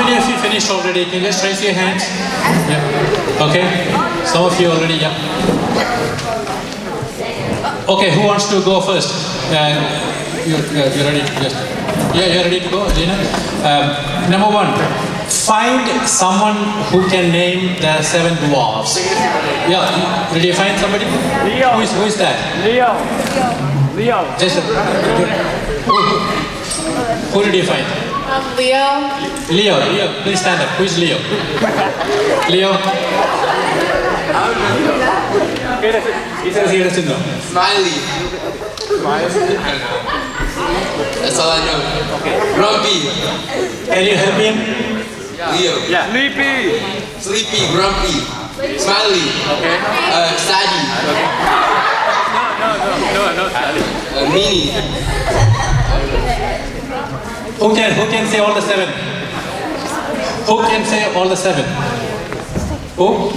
many of you finished already? Can you just raise your hands? Yeah. Okay. Some of you already, yeah. Okay, who wants to go first? You're ready. Yes. Yeah, you're ready to go, Gina. Number one, find someone who can name the 7 dwarfs. Yeah, did you find somebody? Leo. Who is that? Leo. Just, who did you find? Leo. Leo, please stand up. Who is Leo? Leo? He says he doesn't know. Smiley. That's all I know. Okay. Grumpy. Can you help him? Leo. Yeah. Sleepy. Grumpy. Smiley. Okay. Saddy. Okay. No, Sally. Meanie. Who can say all the 7? Who can say all the 7? Who?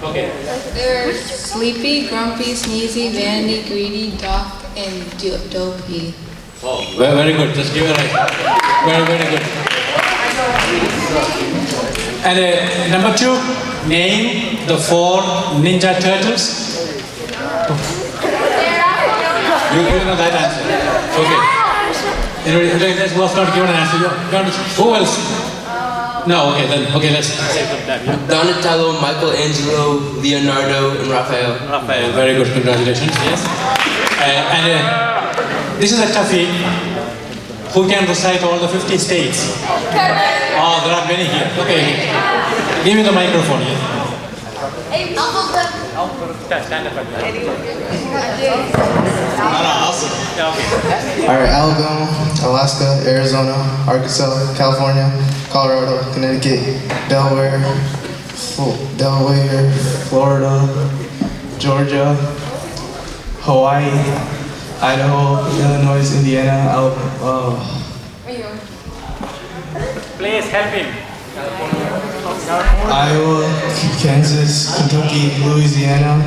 Okay. There's Sleepy, Grumpy, Sneezy, Vandy, Greedy, Doc, and Dopey. Oh, very good. Just give it a right. Very good. And number 2, name the 4 Ninja Turtles. You know that answer. Okay. That was not given an answer. Who else? No, okay, then. Okay, let's say from that. Yeah. Donatello, Michelangelo, Leonardo, and Raphael. Raphael, very good. Congratulations. Yes. And this is a toughie. Who can recite all the 50 states? Oh, there are many here. Okay. Give me the microphone here. Stand up. Awesome. Yeah, okay. Alright, Alabama, Alaska, Arizona, Arkansas, California, Colorado, Connecticut, Delaware, Florida, Georgia, Hawaii, Idaho, Illinois, Indiana, Please help him. Iowa, Kansas, Kentucky, Louisiana,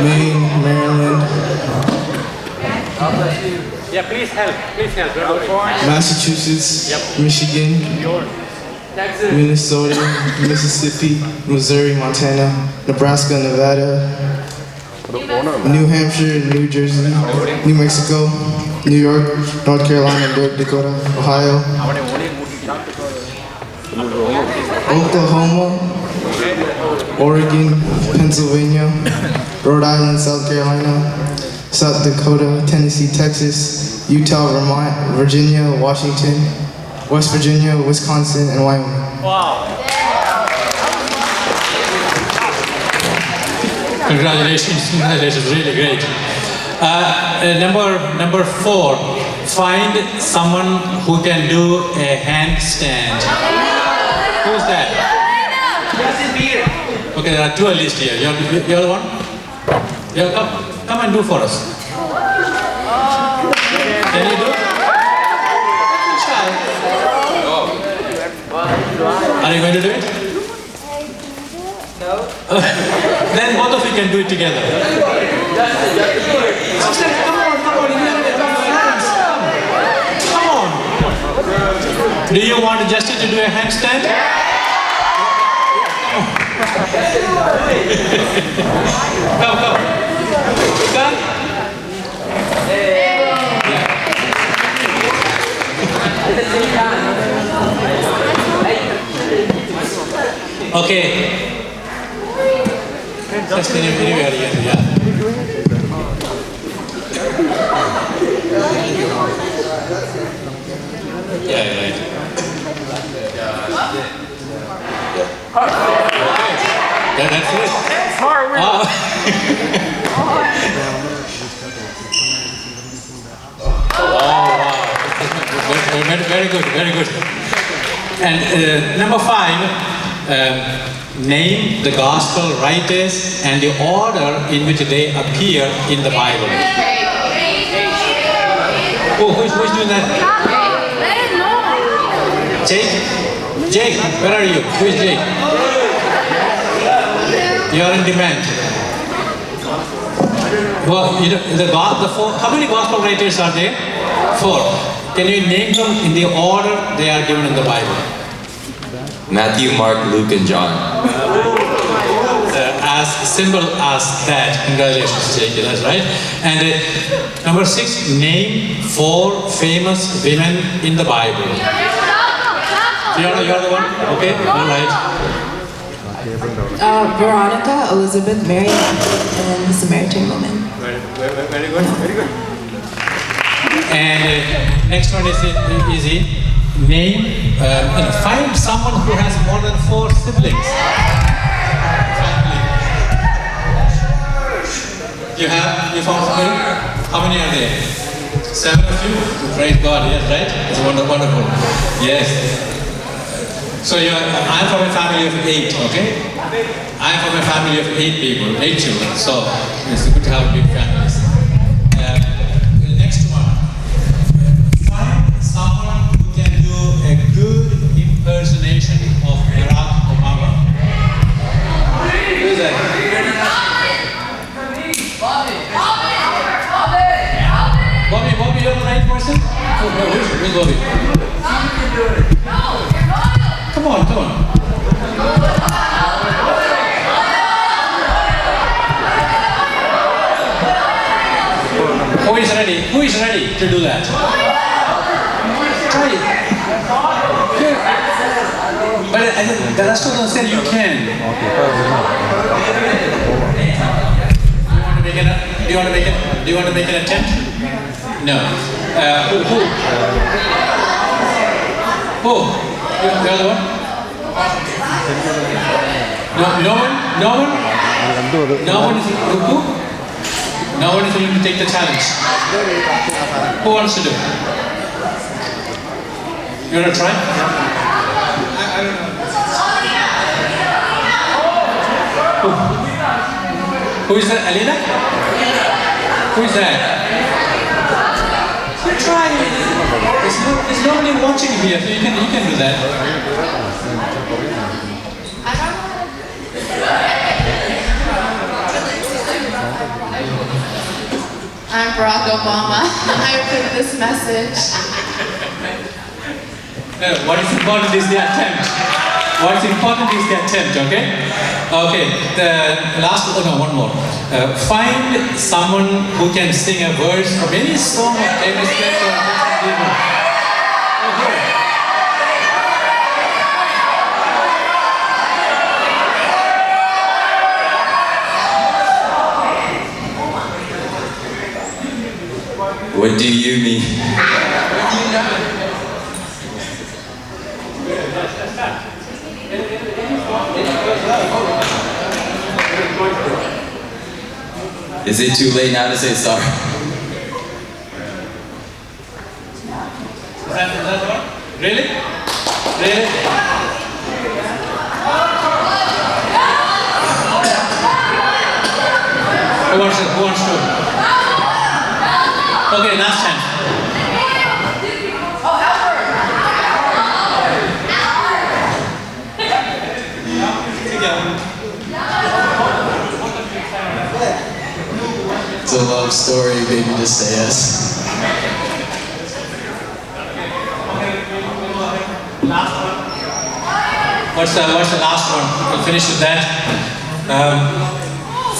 Maine, Maryland, Yeah, please help. Massachusetts, Michigan, Minnesota, Mississippi, Missouri, Montana, Nebraska, Nevada, New Hampshire, New Jersey, New Mexico, New York, North Carolina, North Dakota, Ohio, Oklahoma, Oregon, Pennsylvania, Rhode Island, South Carolina, South Dakota, Tennessee, Texas, Utah, Vermont, Virginia, Washington, West Virginia, Wisconsin, and Wyoming. Wow. Congratulations, really great. Number 4, find someone who can do a handstand. Who's that? Okay, there are 2 at least here. You're the one? Yeah, come and do for us. Can you do it? Try. Are you going to do it? No. Then both of you can do it together. Come on. Do you want Justin to do a handstand? Come. Done? Okay. Just anywhere here, yeah. Yeah, right. Okay. That's it. Oh, wow. Very good. And number 5, name the gospel writers and the order in which they appear in the Bible. Oh, who's doing that? Jake, where are you? Who is Jake? You are in demand. Well, how many gospel writers are there? 4. can you name them in the order they are given in the Bible? Matthew, Mark, Luke, and John. As simple as that. Congratulations, Jake. That's right. And number 6, name 4 famous women in the Bible. Fiona, you're the one? Okay, all right. Veronica, Elizabeth, Mary, and the Samaritan woman. Very good, very good. And next one is easy. Name, find someone who has more than 4 siblings. You found somebody? How many are there? 7 of you? Praise God, yes, right? It's wonderful. Yes. So I'm from a family of 8, okay? I'm from a family of 8 people, 8 children. So it's good to have big families. The next one. Find someone who can do a good impersonation of Barack Obama. Who is that? Bobby, you're the right person? Who's Bobby? Come on. Who is ready to do that? Try it. But the rest of them said you can. Do you want to make an attempt? No. Who? The other one? No one? No one is who? No one is willing to take the challenge. Who wants to do? You want to try? I don't know. Who is that? Alina? Who is that? You try. There's nobody watching here, so you can do that. I'm Barack Obama. I put this message. What is important is the attempt. What's important is the attempt, okay? Okay, the last, one more. Find someone who can sing a verse of any song of Taylor Swift or Justin Bieber. Okay. What do you mean? Is it too late now to say sorry? Is that one? Really? Really? Who wants to? Okay, last time. It's a love story, baby, just say yes. Last one. What's the last one? We'll finish with that.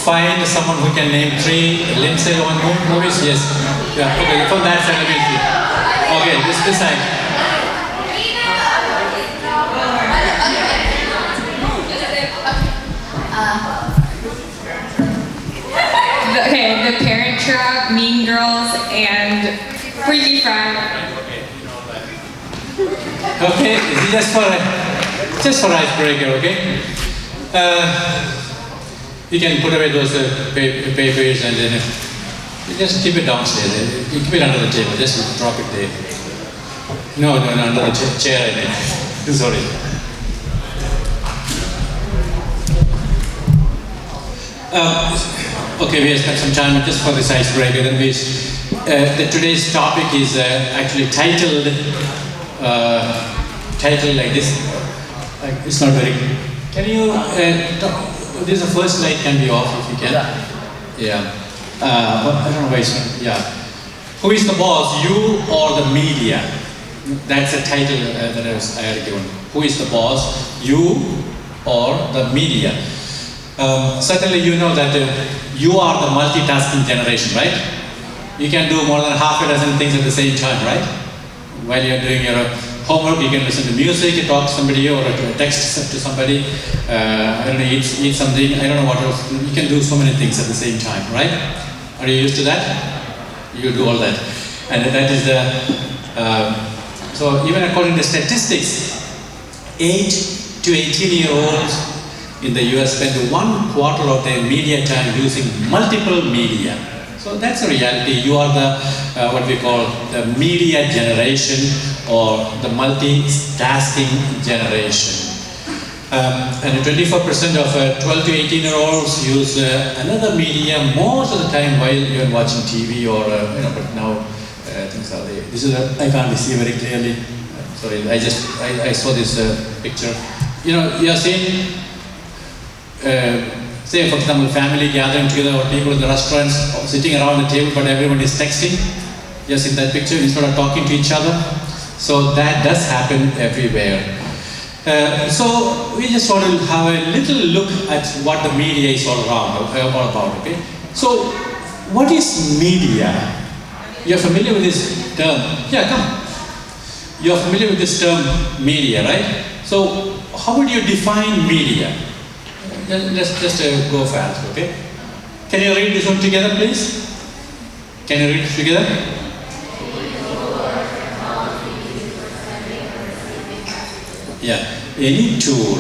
Find someone who can name 3 Lindsay Lohan movies. Yes. Yeah. Okay. From that side, let me see. Okay. This side. Okay, The Parent Trap, Mean Girls, and Freaky Friday. Okay. Just for icebreaker. Okay. You can put away those papers and then you just keep it downstairs. You keep it under the table. Just drop it there. No, under the chair. I mean. Sorry. Okay, we have spent some time just for this icebreaker. Then today's topic is actually titled like this. It's not very. Can you? This is the first light can be off if you can. Yeah. I don't know why it's. Yeah. Who is the boss, you or the media? That's the title that I had given. Who is the boss, you or the media? Certainly you know that you are the multitasking generation, right? You can do more than half a dozen things at the same time, right? While you're doing your homework, you can listen to music, you talk to somebody or text to somebody, I don't know, eat something, I don't know what else. You can do so many things at the same time, right? Are you used to that? You do all that. And that is the, so even according to statistics, 8 to 18-year-olds in the US spend 1/4 of their media time using multiple media. So that's a reality. You are the, what we call the media generation or the multitasking generation. And 24% of 12 to 18-year-olds use another media most of the time while you're watching TV or, but now things are there. This is I can't see very clearly. Sorry, I saw this picture. You're seeing, say for example, family gathering together or people in the restaurants sitting around the table, but everyone is texting. Just in that picture, instead of talking to each other. So that does happen everywhere. So we just want to have a little look at what the media is all about, okay? So what is media? You're familiar with this term? Yeah, come. You're familiar with this term media, right? So how would you define media? Let's just go fast, okay? Can you read this one together, please? Can you read it together? Yeah, any tool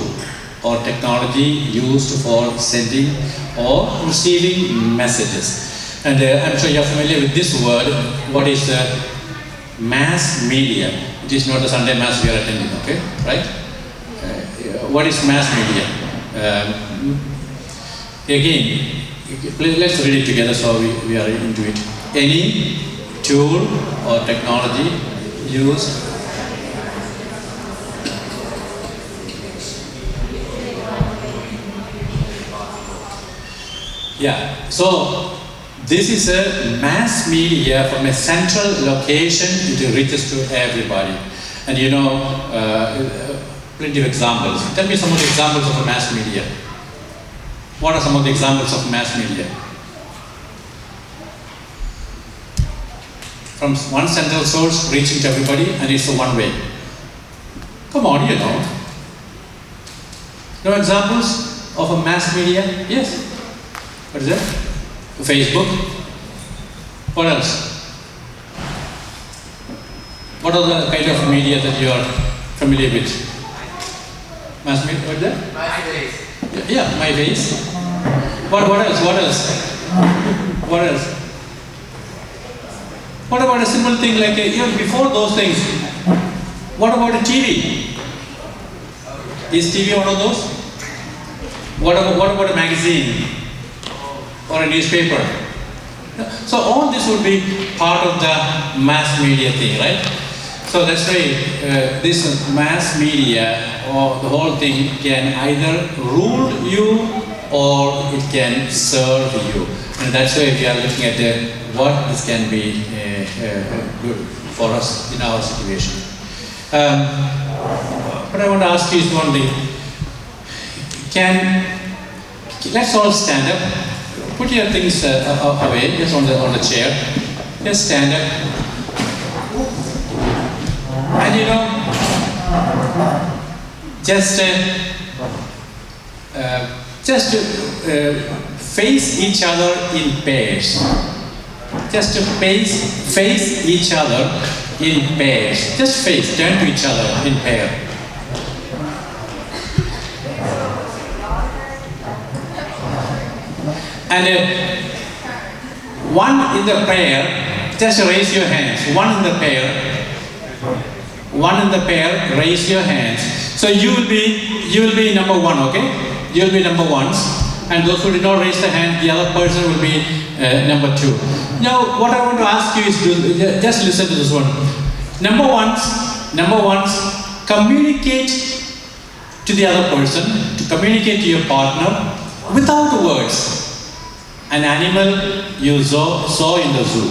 or technology used for sending or receiving messages. And I'm sure you're familiar with this word. What is mass media? It is not the Sunday mass we are attending, okay? Right? What is mass media? Again, let's read it together so we are into it. Any tool or technology used Yeah, so this is a mass media from a central location. It reaches to everybody. And plenty of examples. Tell me some of the examples of a mass media. What are some of the examples of mass media? From one central source reaching to everybody, and it's a one way. Come on, you know. No examples of a mass media? Yes. What is that? Facebook. What else? What are the kind of media that you are familiar with? Mass media, what is that? My face. Yeah, my face. What else? What else? What else? What about a simple thing like, even before those things, what about a TV? Is TV one of those? What about a magazine? Or a newspaper? So all this would be part of the mass media thing, right? So that's why this mass media or the whole thing can either rule you or it can serve you. And that's why we are looking at what this can be good for us in our situation. But I want to ask you is one thing. Let's all stand up. Put your things away, just on the chair. Just stand up. And just face each other in pairs. Just to face each other in pairs. Just turn to each other in pair. And one in the pair, just raise your hands. One in the pair, raise your hands. So you will be number one, okay? You will be number ones. And those who did not raise the hand, the other person will be number two. Now, what I want to ask you is just listen to this one. Number ones, communicate to the other person, to communicate to your partner without words. An animal you saw in the zoo.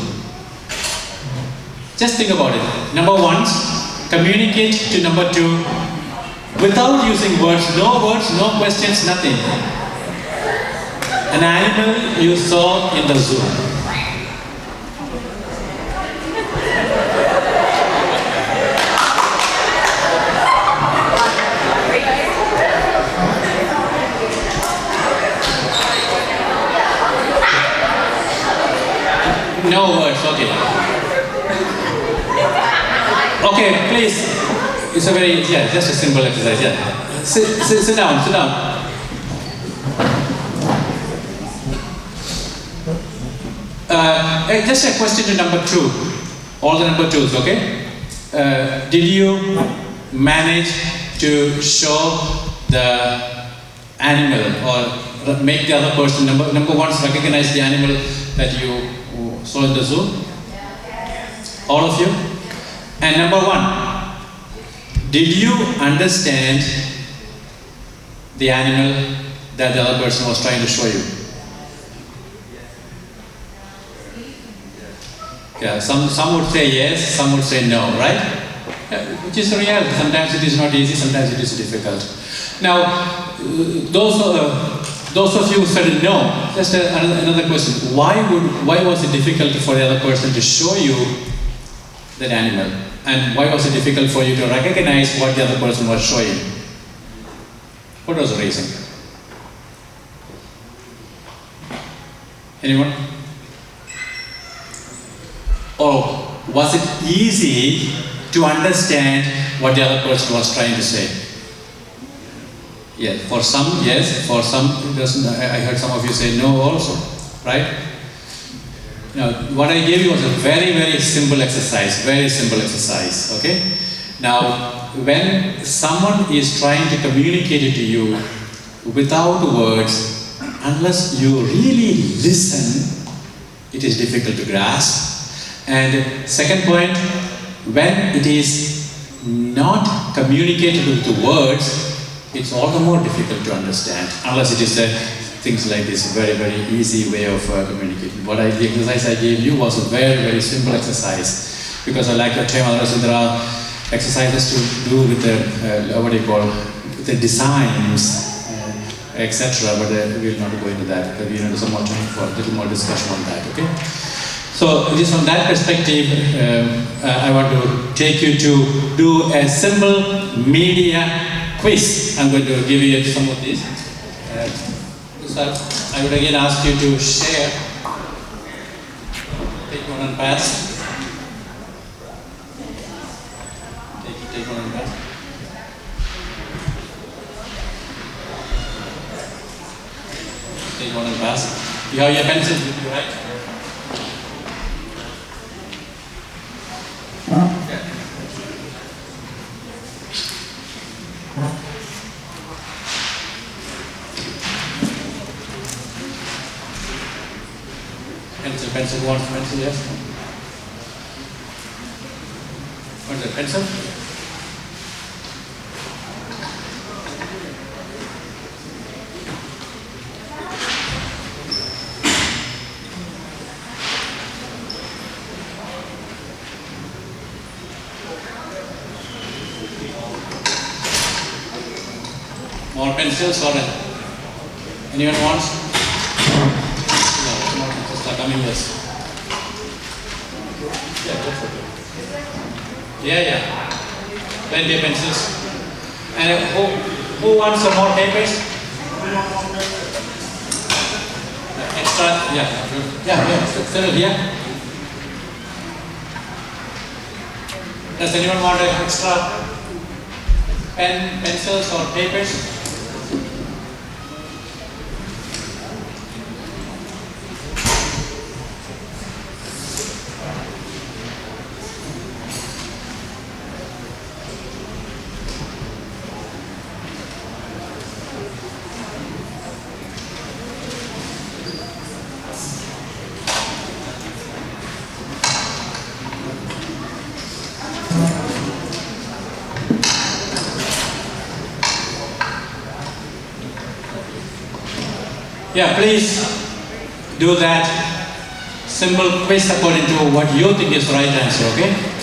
Just think about it. Number one, communicate to number two without using words, no questions, nothing. An animal you saw in the zoo. No words, okay. Okay, please. It's a very, just a simple exercise, Sit down. Just a question to number two. All the number twos, okay? Did you manage to show the animal or make the other person, number one, recognize the animal that you saw in the zoo? All of you? And number one, did you understand the animal that the other person was trying to show you? Yeah, some would say yes, some would say no, right? Which is the reality. Sometimes it is not easy, sometimes it is difficult. Now, those of you who said no, just another question. Why was it difficult for the other person to show you that animal? And why was it difficult for you to recognize what the other person was showing? What was the reason? Anyone? Or was it easy to understand what the other person was trying to say? Yeah, for some, yes. For some, it doesn't. I heard some of you say no also, right? Now, what I gave you was a very, very simple exercise, okay? Now, when someone is trying to communicate it to you without words, unless you really listen, it is difficult to grasp. And second point, when it is not communicated with the words, it's all the more difficult to understand, unless it is things like this, very, very easy way of communicating. The exercise I gave you was a very, very simple exercise, because I like your term, otherwise there are exercises to do with the, the designs, etc., but we will not go into that, because we need some more time for a little more discussion on that, okay? So, just from that perspective, I want to take you to do a simple media quiz. I'm going to give you some of these. So I would again ask you to share. Take one and pass. Take one and pass. Take one and pass. You have your pencil with you, right? Pencil, one pencil, yes? What's that, pencil? More pencils or anyone wants? Coming, yes. Yeah. Plenty of pencils. And who wants some more papers? Extra? Yeah. Still here. Does anyone want an extra pencils or papers? Yeah, please do that simple quiz according to what you think is the right answer, okay?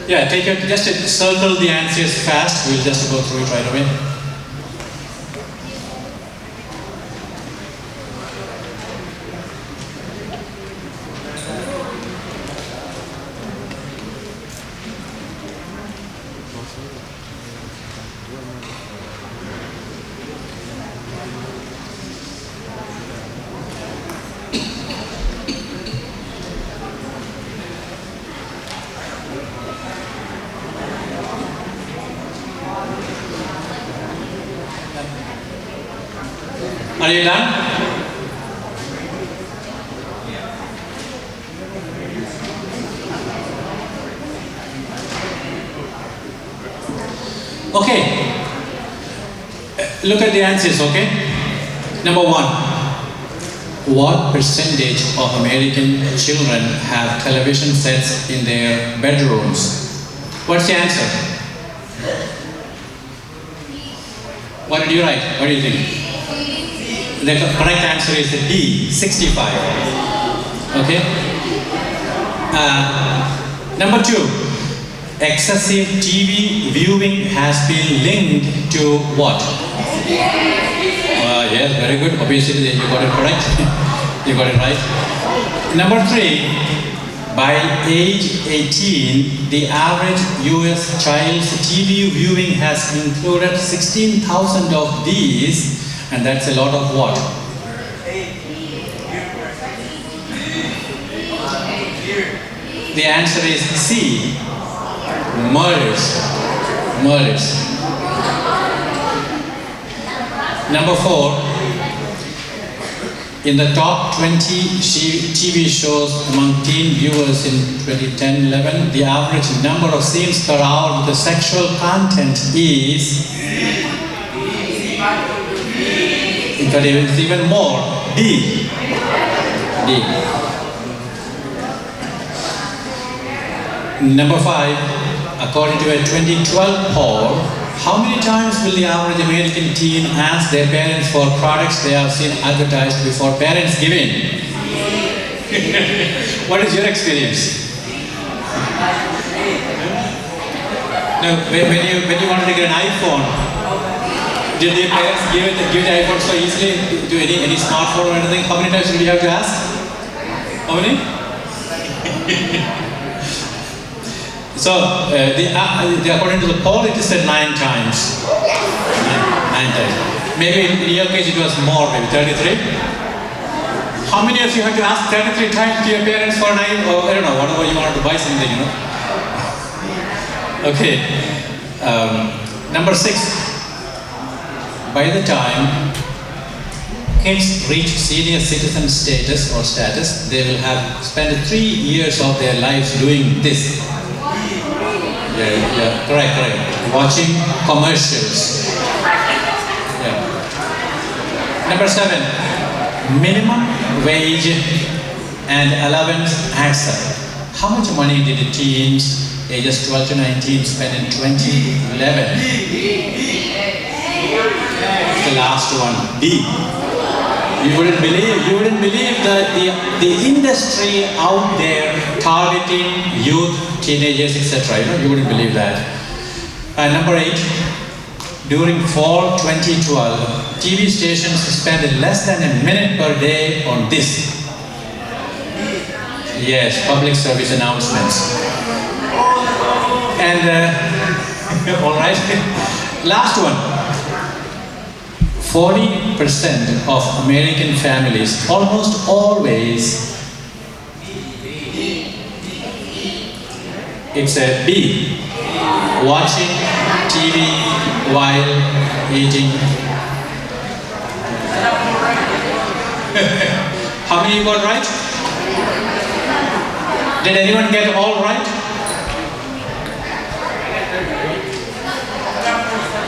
Yeah, take your, just circle the answers fast. We'll just go through it right away. Are you done? Okay. Look at the answers, okay? Number one. What percentage of American children have television sets in their bedrooms? What's the answer? What did you write? What do you think? The correct answer is B, 65. Okay? Number two, excessive TV viewing has been linked to what? Yes, very good. Obviously, you got it correct. You got it right. Number three, by age 18, the average US child's TV viewing has included 16,000 of these. And that's a lot of what? The answer is C. Murders. Murders. Number four. In the top 20 TV shows among teen viewers in 2010-11, the average number of scenes per hour with the sexual content is... It's even more. D. Number five, according to a 2012 poll, how many times will the average American teen ask their parents for products they have seen advertised before parents give in? What is your experience? Now, when you wanted to get an iPhone, did your parents give the iPhone so easily to any smartphone or anything? How many times did you have to ask? How many? So, according to the poll, it is said 9 times. 9 times. Maybe in your case it was more, maybe 33. How many of you have to ask 33 times to your parents for an iPhone? Or I don't know, whatever you wanted to buy something, you know? Okay. Number 6. By the time kids reach senior citizen status, they will have spent 3 years of their lives doing this. Yeah, correct. Watching commercials. Yeah. Number 7, minimum wage and allowance answer. How much money did the teens ages 12 to 19 spend in 2011? The last one, D. You wouldn't believe that the industry out there targeting youth, teenagers, etc. You wouldn't believe that. Number 8, during fall 2012, TV stations spent less than a minute per day on this. Yes, public service announcements. And all right, last one. 40% of American families almost always, it's a B, watching TV while eating. How many you got right? Did anyone get all right?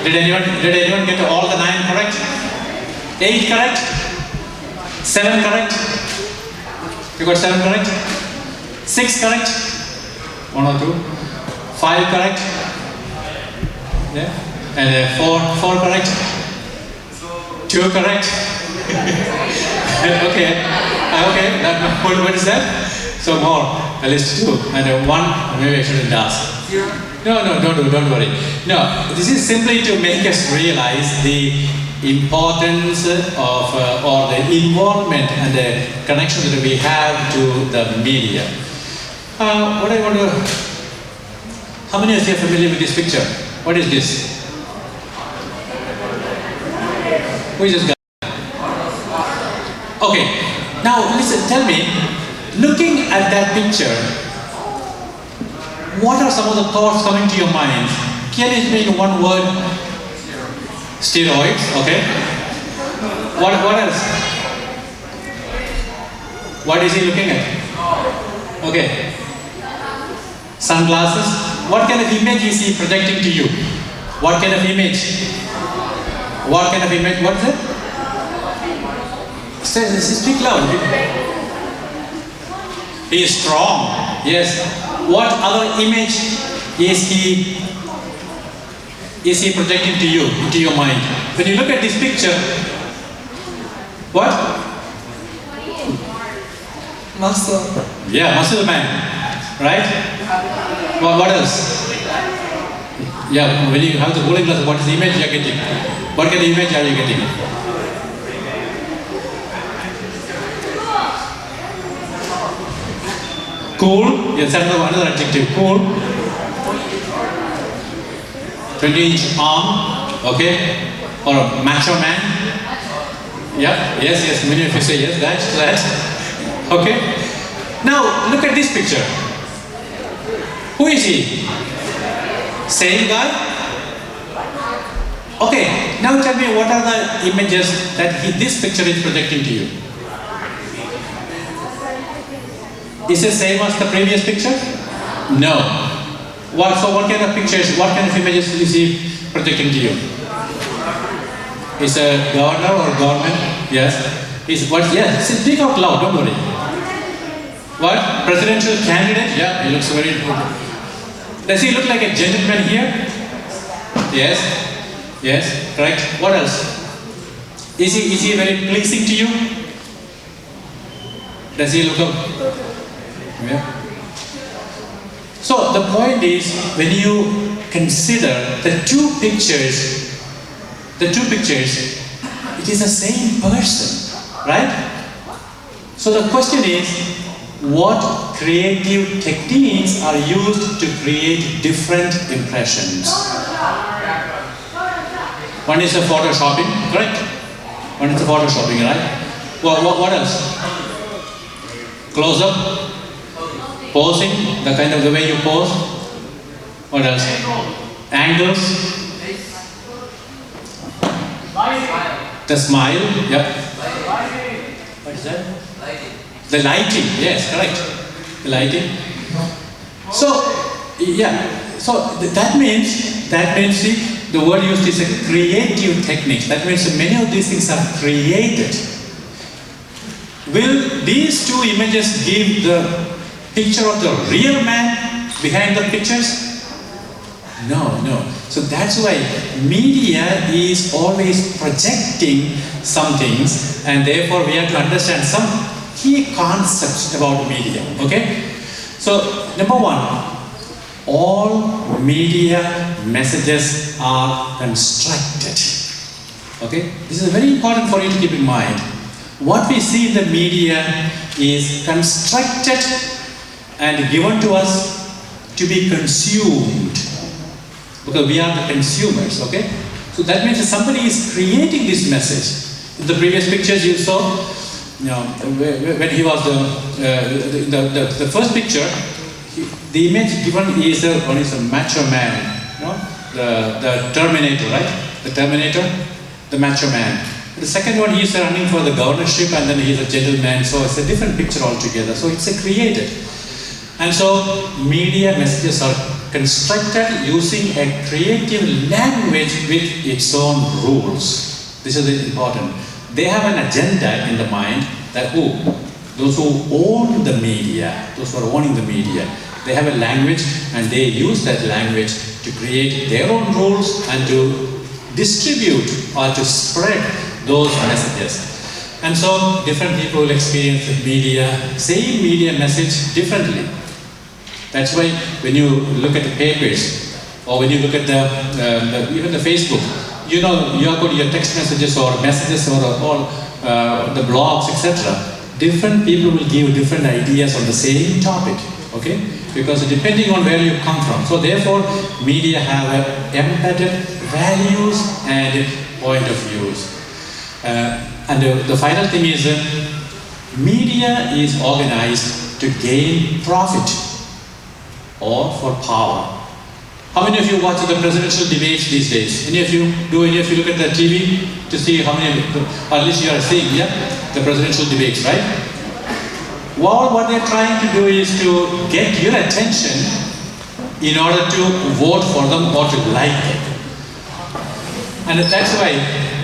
Did anyone get all the 9 correct? 8 correct? 7 correct? You got 7 correct? 6 correct? 1 or 2? 5 correct? Yeah? And 4 correct? 2 correct? Okay. What is that? So more. at least 2, and one maybe I shouldn't ask. No, don't worry. No, this is simply to make us realize the importance of or the involvement and the connection that we have to the media. What I want to, how many of you are familiar with this picture? What is this? Who is this guy? Okay, now listen, tell me, looking at that picture, what are some of the thoughts coming to your mind? Can it be in one word? Steroids, okay. What else? What is he looking at? Okay. Sunglasses. What kind of image is he projecting to you? What kind of image? What kind of image? What is it? Speak loud. He is strong. Yes. What other image is he projecting to you, into your mind? When you look at this picture, what? Muscle. Yeah, muscle man, right? What else? Yeah, when you have the cooling glass, what is the image you are getting? What kind of image are you getting? Cool, yes, another adjective, cool. 20-inch arm, okay, or a macho man. Yeah, yes, many of you say yes, that. Okay. Now, look at this picture. Who is he? Same guy? Okay, now tell me what are the images that this picture is projecting to you? Is it same as the previous picture? No. So what kind of pictures, what kind of images is he projecting to you? Is a governor or government? Yes. Is what? Yes. Speak out loud. Don't worry. What? Presidential candidate? Yeah. He looks very important. Does he look like a gentleman here? Yes. Yes. Correct. What else? Is he very pleasing to you? Does he look up? Yeah. So the point is, when you consider the two pictures, it is the same person, right? So the question is, what creative techniques are used to create different impressions? One is the photoshopping, correct? One is the photoshopping, right? What else? Close up, posing, the way you pose. What else? Angles. The smile, yep. What is that? The lighting, yes, correct. The lighting. So, yeah. So that means, see, the word used is a creative technique. That means many of these things are created. Will these two images give the picture of the real man behind the pictures? No. So that's why media is always projecting some things, and therefore we have to understand some key concepts about media. Okay? So, number one, all media messages are constructed. Okay? This is very important for you to keep in mind. What we see in the media is constructed and given to us to be consumed, because we are the consumers, okay? So that means that somebody is creating this message. In the previous pictures you saw, when he was the first picture, the image given is one is a macho man, the Terminator, right? The Terminator, the macho man. The second one, he is running for the governorship, and then he is a gentleman, so it's a different picture altogether. So it's a created. And so media messages are constructed using a creative language with its own rules. This is important. They have an agenda in the mind that those who own the media, those who are owning the media, they have a language and they use that language to create their own rules and to distribute or to spread those messages. And so different people will experience the media, same media message differently. That's why when you look at the papers, or when you look at even the Facebook, you know, you have got your text messages or the blogs, etc. Different people will give different ideas on the same topic, okay? Because depending on where you come from. So therefore, media have embedded values and point of views. And the final thing is, media is organized to gain profit or for power. How many of you watch the presidential debates these days? Any of you look at the TV to see how many, or at least you are seeing, yeah, the presidential debates, right? Well, what they're trying to do is to get your attention in order to vote for them or to like them. And that's why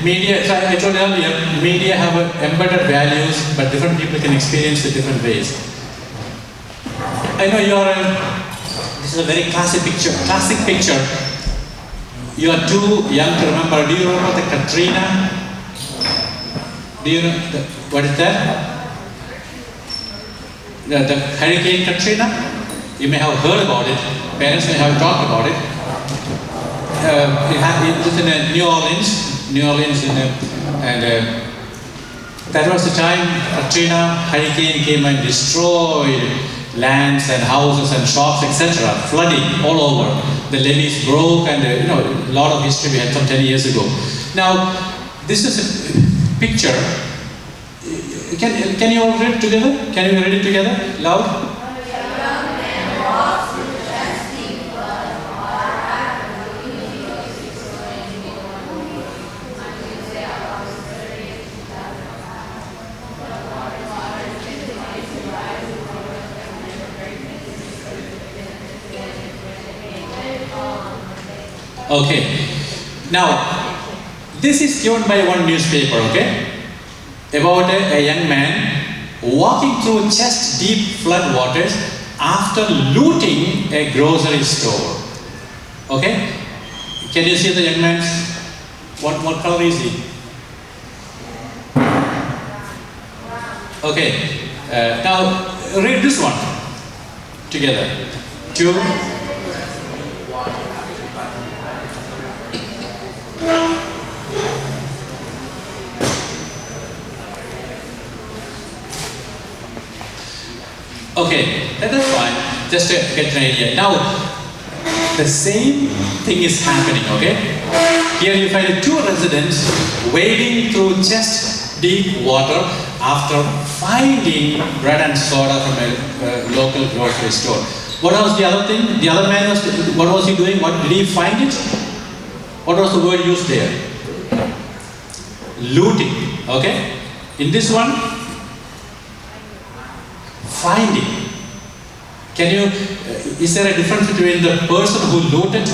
media, I told you earlier, media have embedded values, but different people can experience it different ways. I know you are this is a very classic picture. You are too young to remember. Do you remember the Katrina? Do you know what is that? The Hurricane Katrina? You may have heard about it. Parents may have talked about it. It was in New Orleans, and that was the time Katrina hurricane came and destroyed lands and houses and shops, etc. Flooding all over. The levees broke, and a lot of history we had some 10 years ago. Now, this is a picture. Can you all read it together? Can you read it together? Loud? Okay. Now, this is given by one newspaper, okay? About a young man walking through chest-deep flood waters after looting a grocery store. Okay? Can you see the young man's, what color is he? Okay. Now, read this one together. 2. Okay, that's fine, just to get an idea. Now, the same thing is happening, okay? Here you find 2 residents wading through chest-deep water after finding bread and soda from a local grocery store. What was the other thing? The other man what was he doing? What did he find it? What was the word used there? Looting, okay? In this one, finding. Can you, is there a difference between the person who looted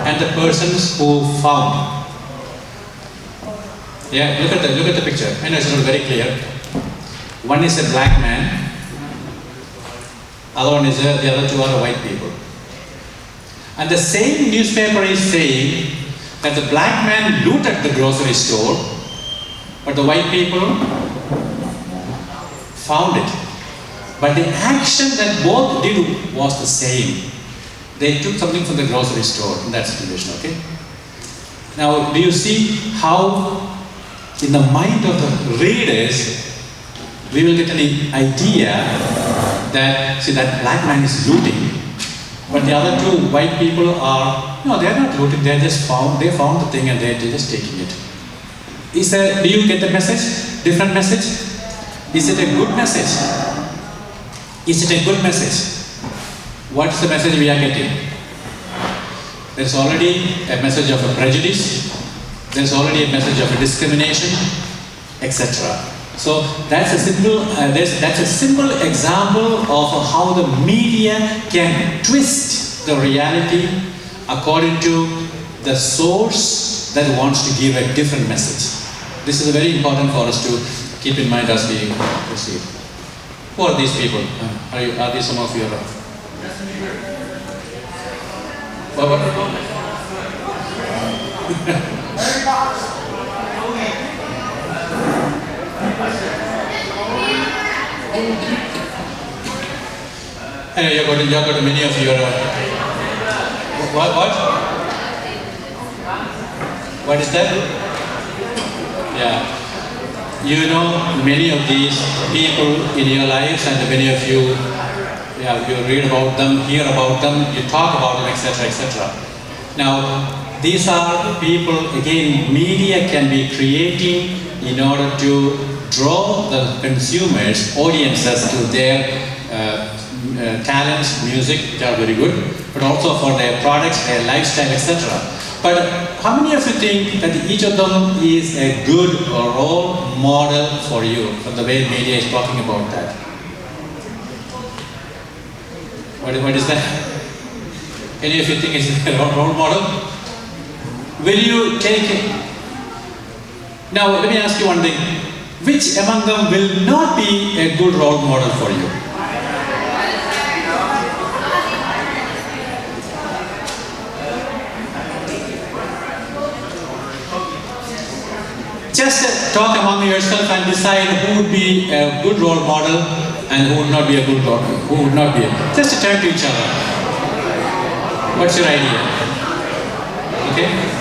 and the persons who found? Yeah, look at the picture. I know it's not very clear. One is a black man, other one is the other 2 are white people. And the same newspaper is saying that the black man looted the grocery store, but the white people found it. But the action that both did was the same. They took something from the grocery store in that situation, okay? Now, do you see how in the mind of the readers, we will get an idea that, see, that black man is looting, but the other 2 white people are, no, they're not looting, they found the thing and they're just taking it. Do you get the message? Different message? Is it a good message? Is it a good message? What's the message we are getting? There's already a message of a prejudice, there's already a message of a discrimination, etc. So that's a simple example of how the media can twist the reality according to the source that wants to give a different message. This is very important for us to keep in mind as we proceed. Who are these people? Are these some of your... You got many of your. What? What is that? Yeah. You know many of these people in your lives, and many of you, yeah, you read about them, hear about them, you talk about them, etc., etc. Now, these are people, again, media can be creating in order to draw the consumers, audiences to their talents, music, which are very good, but also for their products, their lifestyle, etc. But how many of you think that each of them is a good role model for you, from the way media is talking about that? What is that? Any of you think it's a role model? Will you take it? Now, let me ask you one thing. Which among them will not be a good role model for you? Just talk among yourself and decide who would be a good role model and who would not be a good role model. Who would not be just turn to each other. What's your idea? Okay?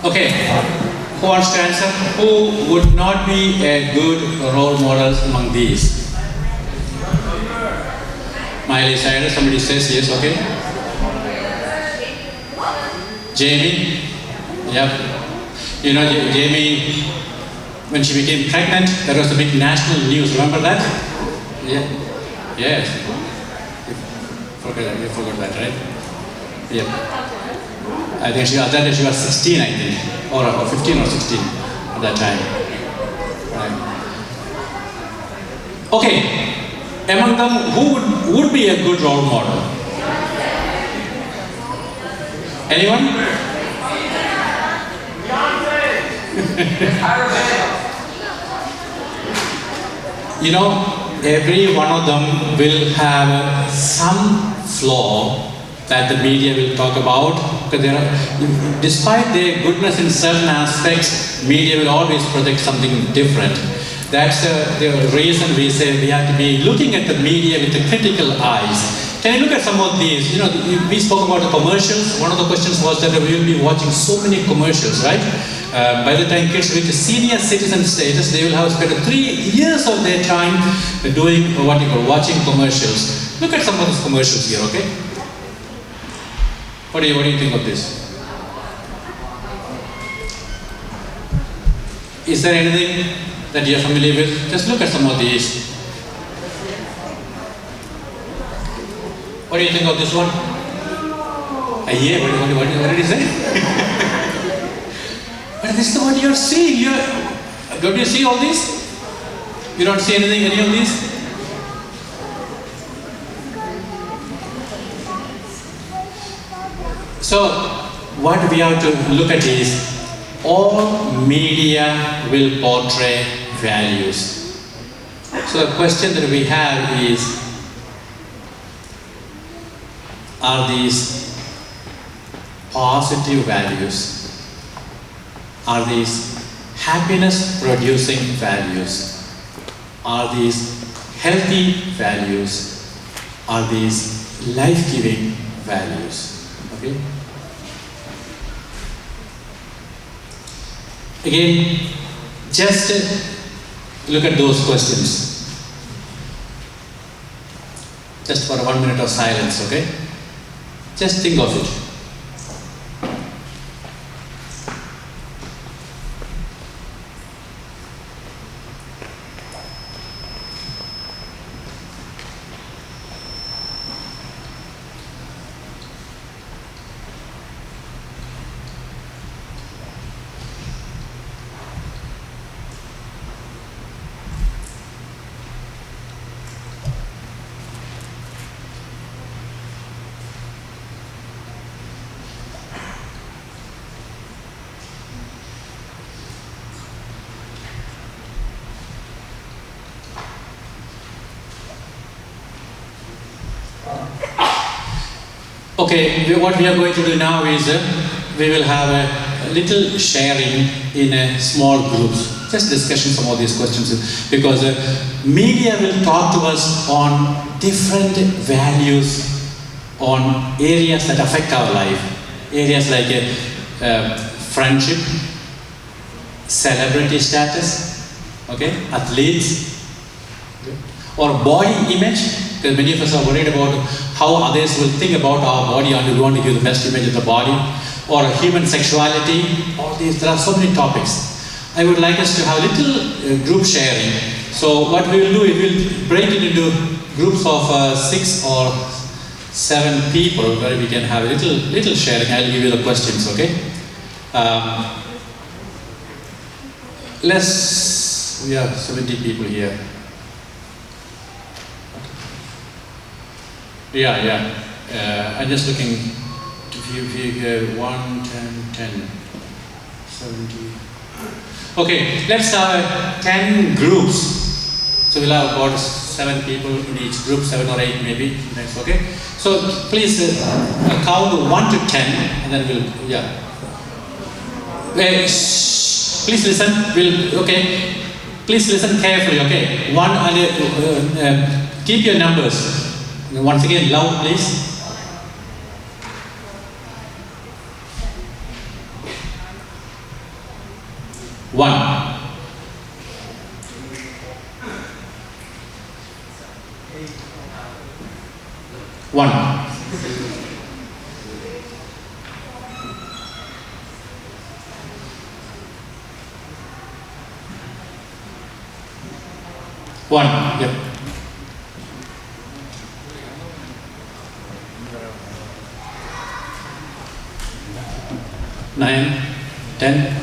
Okay, who wants to answer? Who would not be a good role model among these? Miley Cyrus, somebody says yes, okay. Jamie? Yep. You know, Jamie, when she became pregnant, there was a big national news, remember that? Yeah. Yes. You forgot that, right? Yep. I think she was 16, I think, or 15 or 16 at that time. Right. Okay, among them, who would be a good role model? Anyone? You know, every one of them will have some flaw that the media will talk about, because despite their goodness in certain aspects, media will always project something different. That's the reason we say we have to be looking at the media with the critical eyes. Can you look at some of these? You know, we spoke about the commercials. One of the questions was that we will be watching so many commercials, right? By the time kids reach senior citizen status, they will have spent 3 years of their time doing what you call watching commercials. Look at some of these commercials here, okay? What do you think of this? Is there anything that you're familiar with? Just look at some of these. What do you think of this one? Yeah, what did he say? But this is what you're seeing. Don't you see all these? You don't see any of these? So, what we have to look at is, all media will portray values. So the question that we have is, are these positive values? Are these happiness-producing values? Are these healthy values? Are these life-giving values? Okay? Again, just look at those questions. Just for 1 minute of silence, okay? Just think of it. Okay, what we are going to do now is we will have a little sharing in a small groups. Just discussion some of these questions because media will talk to us on different values on areas that affect our life. Areas like friendship, celebrity status, okay, athletes, or body image. Because many of us are worried about how others will think about our body and we want to give the best image of the body. Or human sexuality, all these, there are so many topics. I would like us to have a little group sharing. So what we will do is we will break it into groups of 6 or 7 people where we can have a little sharing. I'll give you the questions, okay? We have 70 people here. I'm just looking to view 1, 10, 70. Okay, let's have 10 groups. So we'll have about 7 people in each group, 7 or 8 maybe. Next, okay? So please count 1 to 10 and then we'll, please listen, okay? Please listen carefully, okay? One and keep your numbers. Once again, loud please. One. One, yep. 9, 10,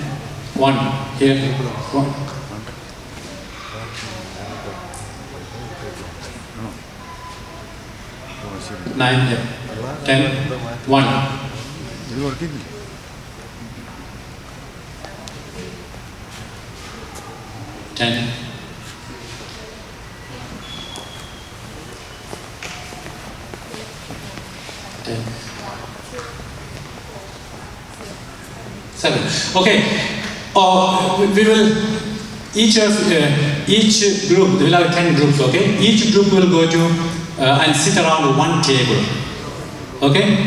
1, here, 1. 9, yeah. 10, 1. 10. 10. 7. Okay. We will each group we will have 10 groups. Okay. Each group will go to and sit around one table. Okay.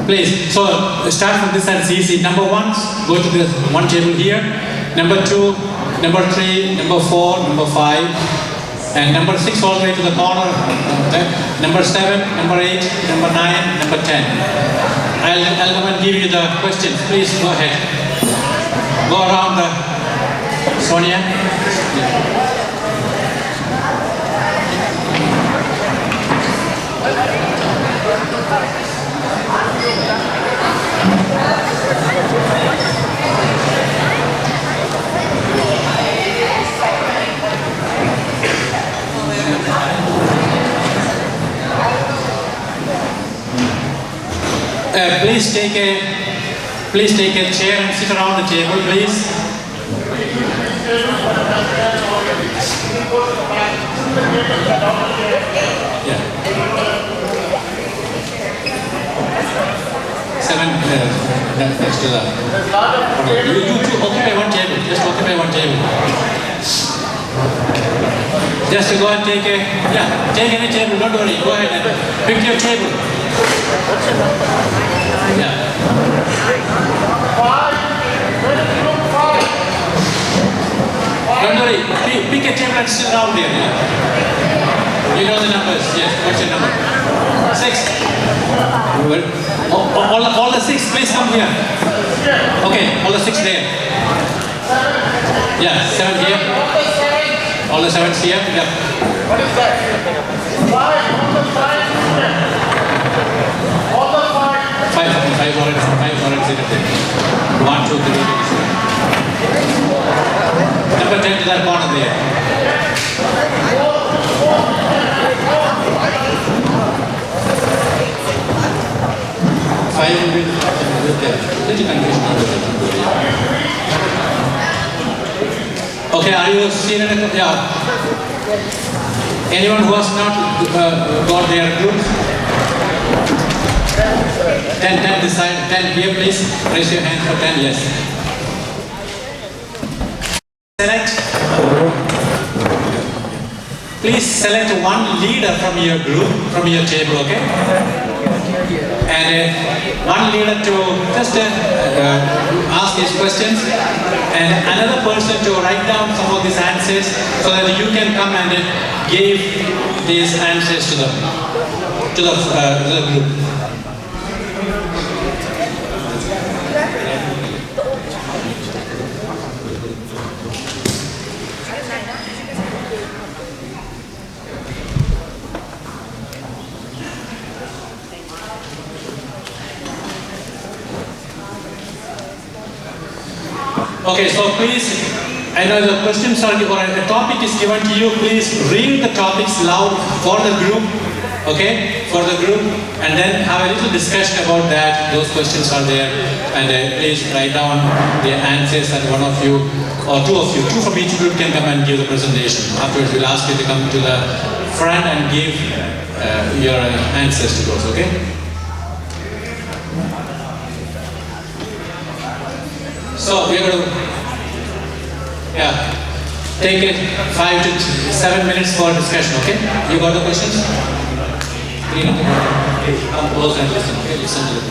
Please. So start from this side. It's easy. Number 1, go to the one table here. Number 2, number 3, number 4, number 5, and number 6 all the way to the corner. Number 7, number 8, number 9, number 10. I'll come and give you the questions. Please go ahead. Go around the Sonia. Please take a chair and sit around the table, please. Yeah. 7 next to that. You occupy one table. Just occupy one table. Just go and take any table. Don't worry. Go ahead and pick your table. Yeah. 5. Don't worry. Pick a table and sit around here. Yeah? You know the numbers. Yes. What's your number? 6. All the 6, please come here. Okay. All the 6 there. Yeah. 7 here. All the 7s here. Yeah. What is that? 5 already seated there. 1, 2, 3. Number 10 to that corner there. 5 will be there. Little confusion. Okay, are you seated? Yeah. Anyone who has not got their group? 10 this side, 10 here please. Raise your hand for 10, yes. Please select one leader from your group, from your table, okay? And one leader to just ask these questions, and another person to write down some of these answers so that you can come and give these answers to the group. Okay, so please, I know the questions are, or a topic is given to you, please read the topics loud for the group, okay, for the group, and then have a little discussion about that. Those questions are there, and please write down the answers, and one of you, or two of you, two from each group can come and give the presentation. Afterwards, we'll ask you to come to the front and give your answers to those, okay? So we're going to take it 5 to 7 minutes for discussion, okay? You got the questions? Come close and listen, okay? Listen to the group.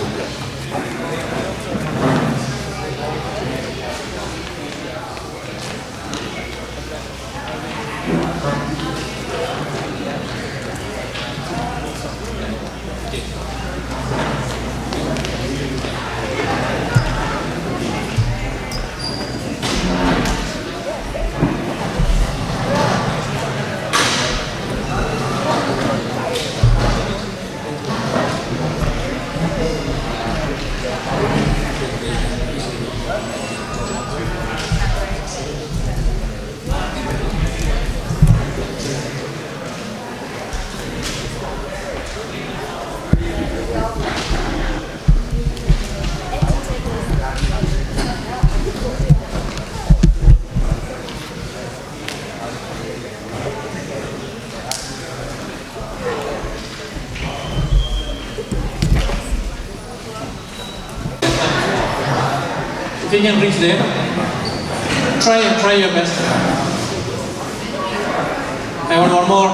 If you can reach there, try your best. I want one more.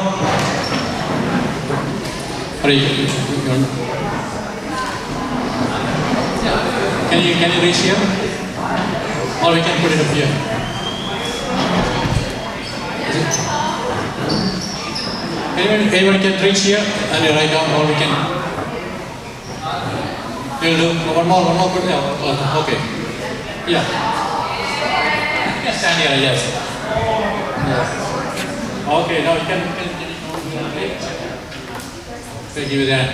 Can you reach here? Or we can put it up here. Anyone can reach here and you write down, or we can. We'll do one more, put there. Okay. Yeah. You can stand here, yes. Okay, now you can give you that.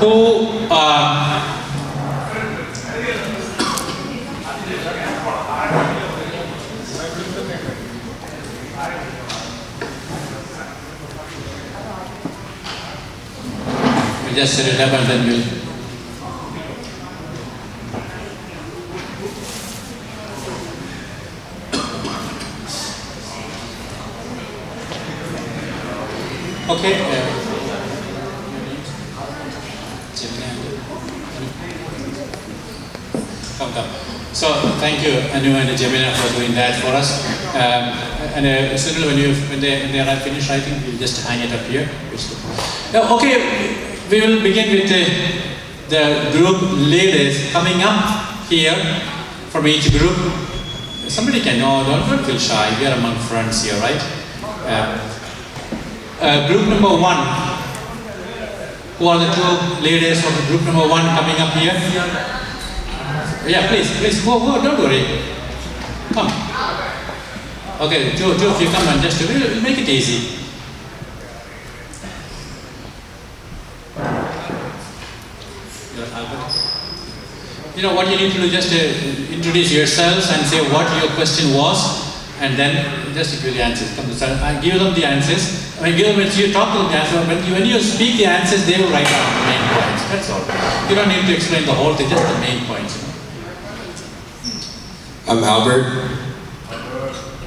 Who just set it up and then we'll. Okay. Come. So thank you, Anu and Gemina, for doing that for us. And certainly when they are finished writing, we'll just hang it up here. Okay. We will begin with the group leaders coming up here from each group. Somebody can know, don't feel shy, we are among friends here, right? Group number 1. Who are the two leaders of group number 1 coming up here? Yeah, please, whoa, don't worry. Come. Okay, two of you come and just we'll make it easy. You know what you need to do, just introduce yourselves and say what your question was, and then just give the answers. I give them the answers. When you talk to them the answers, when you speak the answers, they will write down the main points. That's all. You don't need to explain the whole thing, just the main points. I'm Albert.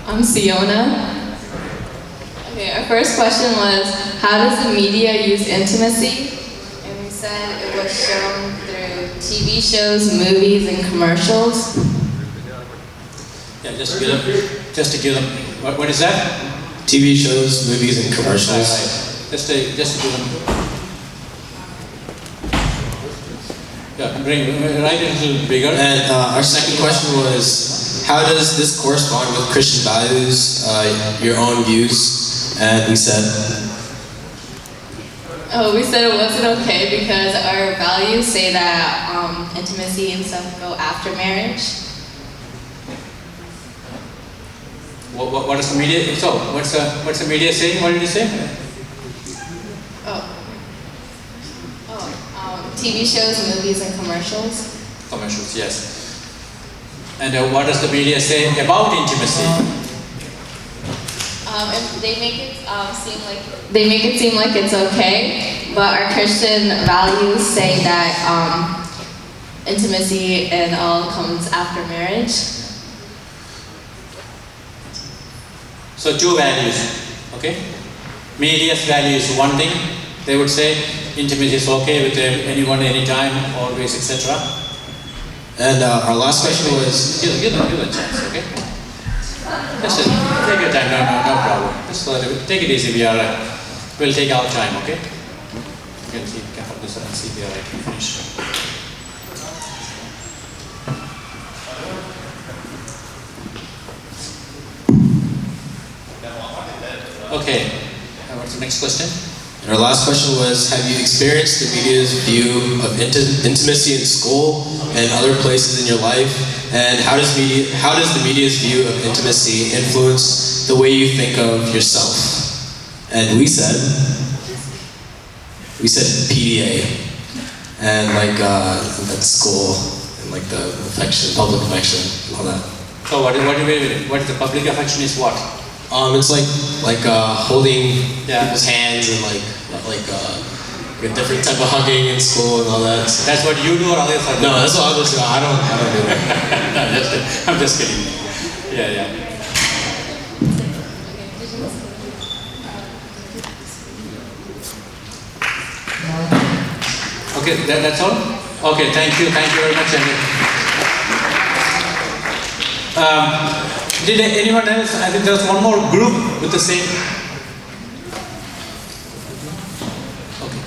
I'm Siona. Okay, our first question was, how does the media use intimacy? And we said it was shown through TV shows, movies, and commercials. Yeah, just to give them, what is that? TV shows, movies, and commercials. Right. Just to give them. Yeah, write it a little bigger. And our second question was, how does this correspond with Christian values, your own views? And we said, We said it wasn't okay because our values say that intimacy and stuff go after marriage. What is the media? So, what's the media saying? What did you say? TV shows, movies, and commercials. Commercials, yes. And what does the media say about intimacy? They make it seem like it's okay, but our Christian values say that intimacy and all comes after marriage. So two values, okay? Media's value is one thing. They would say intimacy is okay with anyone, anytime, always, etc. and our last question was, Give them a chance, okay? Just take your time, no problem. Just take it easy. We'll take our time, okay? You can put this and see if we are right to finish. Okay, what's the next question? and our last question was, have you experienced the media's view of intimacy in school and other places in your life? And how does the media's view of intimacy influence the way you think of yourself? And we said PDA, and at school, and like the affection, public affection, and all that. So what is the public affection is what? It's like holding Yeah. people's hands and like a different type of hugging in school and all that. That's what you do or others are doing? No, that's what others do. I don't do that. No, I'm just kidding. Yeah. Okay, that's all? Okay, thank you very much, Andy. Did anyone else? I think there was one more group with the same. Okay.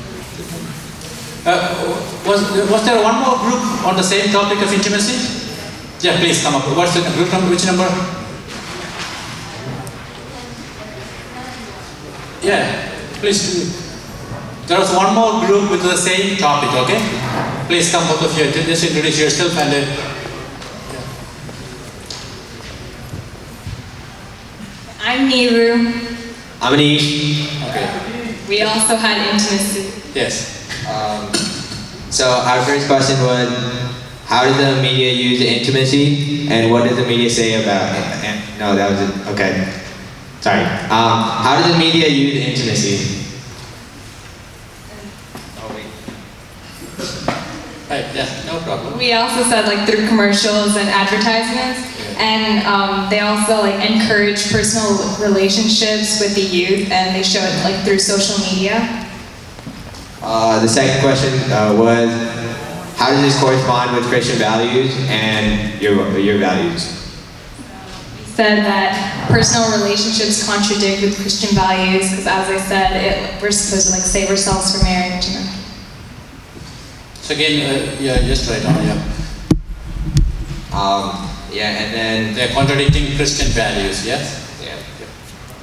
Was there one more group on the same topic of intimacy? Yeah, please come up. What's the group number? Which number? Yeah, please. There was one more group with the same topic, okay? Please come, both of you. Just introduce yourself and I'm Neeru. I'm Anish. okay. We also had intimacy. Yes. So our first question was, how did the media use intimacy, and what did the media say about it? No, that was it. Okay. Sorry. How did the media use intimacy? Right, yeah, no problem. We also said through commercials and advertisements, and they also encourage personal relationships with the youth, and they show it through social media. The second question was, how does this correspond with Christian values and your values? We said that personal relationships contradict with Christian values, because as I said, we're supposed to save ourselves for marriage. So again, yeah, just right on, yeah. And then They're contradicting Christian values, yes?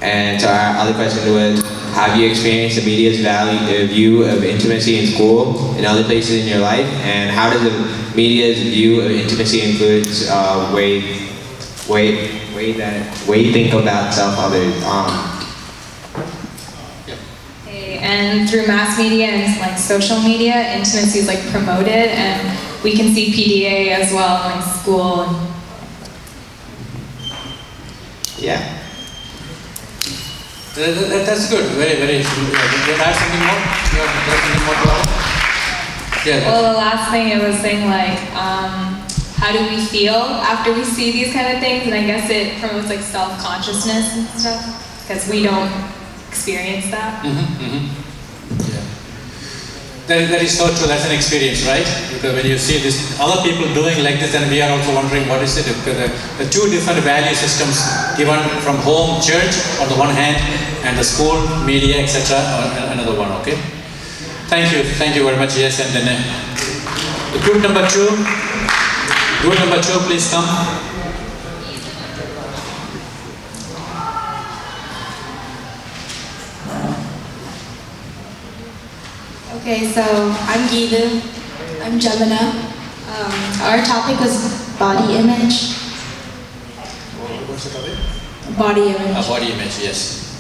And so our other question was, have you experienced the media's view of intimacy in school and other places in your life? And how does the media's view of intimacy influence way you think about self, others? And through mass media and social media, intimacy is promoted, and we can see PDA as well in school. Yeah. That's good. Very, very. Do you have something more? You have something more to add? Yeah. Well, the last thing it was saying how do we feel after we see these kind of things, and I guess it promotes self-consciousness and stuff, because we don't experienced that. Yeah. That is so true. That's an experience, right? Because when you see this, other people doing like this, then we are also wondering what is it? Because the two different value systems given from home, church on the one hand, and the school, media, etc. on another one. Okay. Thank you very much. Yes, and then group number two. Group number two, please come. Okay, so I'm Geeta. I'm Gemina. Our topic was body image. What's the topic? Body image. Body image, yes.